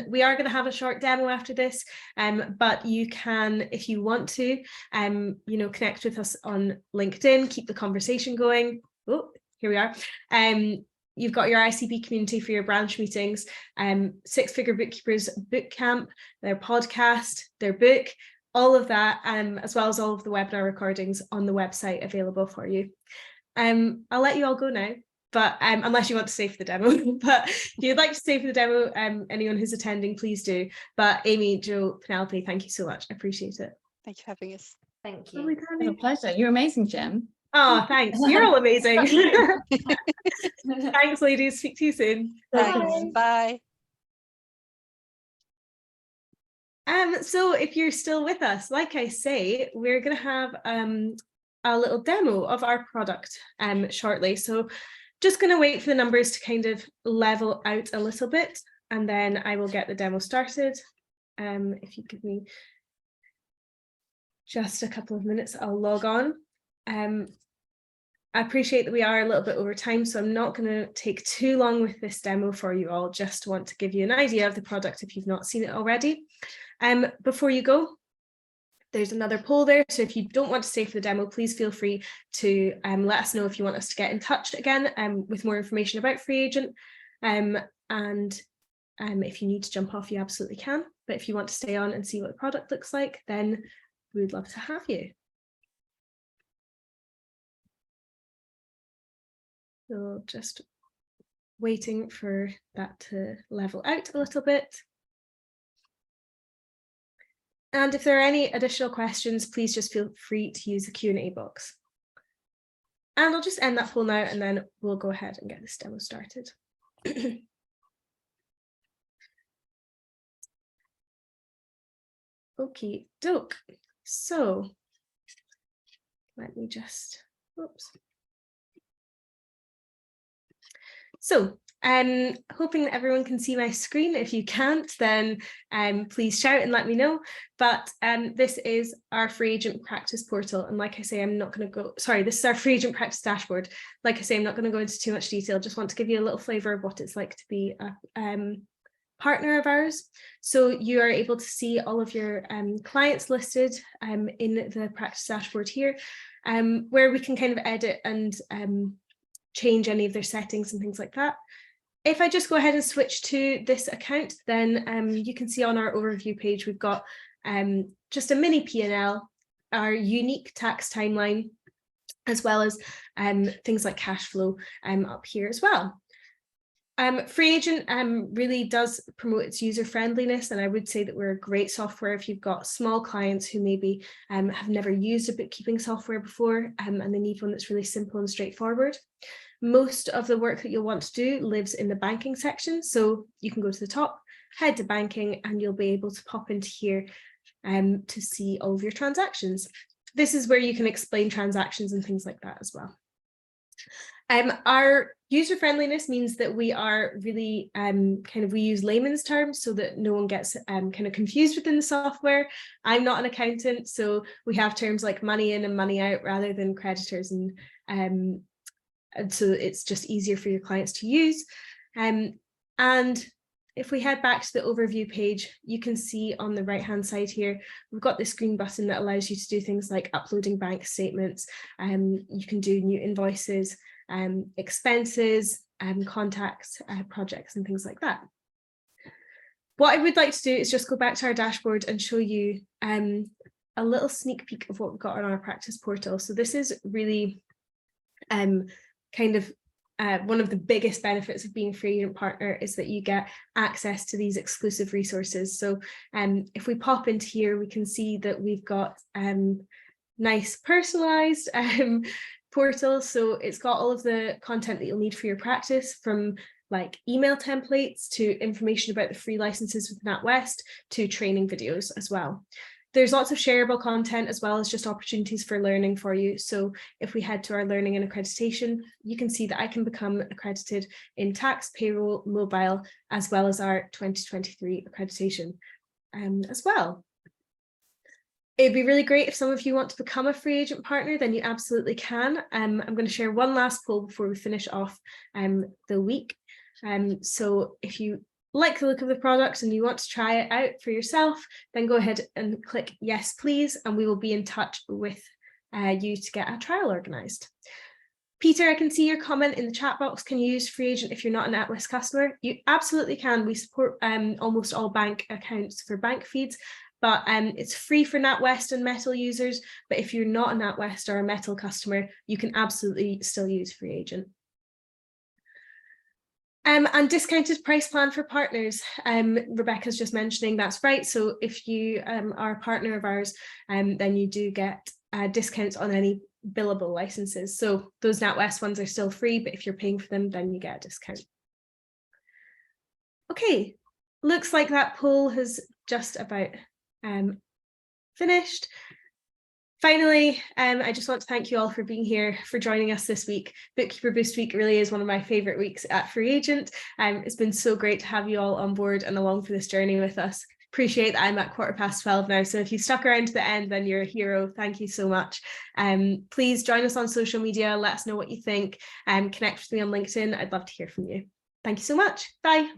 We are going to have a short demo after this, but you can, if you want to, connect with us on LinkedIn, keep the conversation going. Oh, here we are. You've got your ICB community for your branch meetings, 6-Figure Bookkeepers boot camp, their podcast, their book, all of that, as well as all of the webinar recordings on the website available for you. I'll let you all go now. But unless you want to stay for the demo, but if you'd like to stay for the demo, anyone who's attending, please do. But Amy, Jo, Penelope, thank you so much. I appreciate it. Thank you for having us. Thank you. It's a pleasure. You're amazing, Jem. Oh, thanks. You're all amazing. Thanks, ladies. Speak to you soon. Thanks. Bye. So if you're still with us, like I say, we're going to have a little demo of our product shortly. So just going to wait for the numbers to kind of level out a little bit, and then I will get the demo started. If you give me just a couple of minutes, I'll log on. I appreciate that we are a little bit over time, so I'm not going to take too long with this demo for you all, just want to give you an idea of the product if you've not seen it already. Before you go, there's another poll there, so if you don't want to stay for the demo, please feel free to let us know if you want us to get in touch again with more information about FreeAgent. And if you need to jump off, you absolutely can. But if you want to stay on and see what the product looks like, then we would love to have you. So just waiting for that to level out a little bit. And if there are any additional questions, please just feel free to use the Q&A box. And I'll just end that poll now, and then we'll go ahead and get this demo started. Okie doke. So let me just, oops. So Hoping that everyone can see my screen. If you can't, then please shout and let me know. But this is our FreeAgent practice portal. And like I say, I'm not going to go, sorry, this is our FreeAgent practice dashboard. Like I say, I'm not going to go into too much detail. Just want to give you a little flavor of what it's like to be a partner of ours. So you are able to see all of your clients listed in the practice dashboard here, where we can kind of edit and change any of their settings and things like that. If I just go ahead and switch to this account, then you can see on our overview page, we've got just a mini P&L, our unique tax timeline, as well as things like cash flow up here as well. FreeAgent really does promote its user friendliness, and I would say that we're a great software if you've got small clients who maybe have never used a bookkeeping software before and they need one that's really simple and straightforward. Most of the work that you'll want to do lives in the banking section, so you can go to the top, head to banking, and you'll be able to pop into here to see all of your transactions. This is where you can explain transactions and things like that as well. Our user friendliness means that we are really we use layman's terms so that no one gets kind of confused within the software. I'm not an accountant, so we have terms like money in and money out rather than creditors, and so it's just easier for your clients to use. And if we head back to the overview page, you can see on the right hand side here, we've got this green button that allows you to do things like uploading bank statements. You can do new invoices, expenses, contacts, projects and things like that. What I would like to do is just go back to our dashboard and show you a little sneak peek of what we've got on our practice portal. So this is really one of the biggest benefits of being a FreeAgent partner is that you get access to these exclusive resources. So if we pop into here, we can see that we've got nice personalized portal. So it's got all of the content that you'll need for your practice, from like email templates to information about the free licenses with NatWest to training videos as well. There's lots of shareable content as well as just opportunities for learning for you. So if we head to our learning and accreditation, you can see that I can become accredited in tax, payroll, mobile, as well as our 2023 accreditation as well. It'd be really great if some of you want to become a FreeAgent partner, then you absolutely can. I'm going to share one last poll before we finish off the week. So if you like the look of the product and you want to try it out for yourself, then go ahead and click yes, please, and we will be in touch with you to get a trial organised. Peter, I can see your comment in the chat box. Can you use FreeAgent if you're not a NatWest customer? You absolutely can. We support almost all bank accounts for bank feeds, but it's free for NatWest and Metal users. But if you're not a NatWest or a Metal customer, you can absolutely still use FreeAgent. And discounted price plan for partners. Rebecca's just mentioning that's right. So if you are a partner of ours, then you do get discounts on any billable licenses. So those NatWest ones are still free, but if you're paying for them, then you get a discount. Okay, looks like that poll has just about finished. Finally, I just want to thank you all for being here, for joining us this week. Bookkeeper Boost Week really is one of my favourite weeks at FreeAgent. It's been so great to have you all on board and along for this journey with us. Appreciate that I'm at 12:15 now, so if you stuck around to the end, then you're a hero. Thank you so much. Please join us on social media, let us know what you think, connect with me on LinkedIn. I'd love to hear from you. Thank you so much. Bye.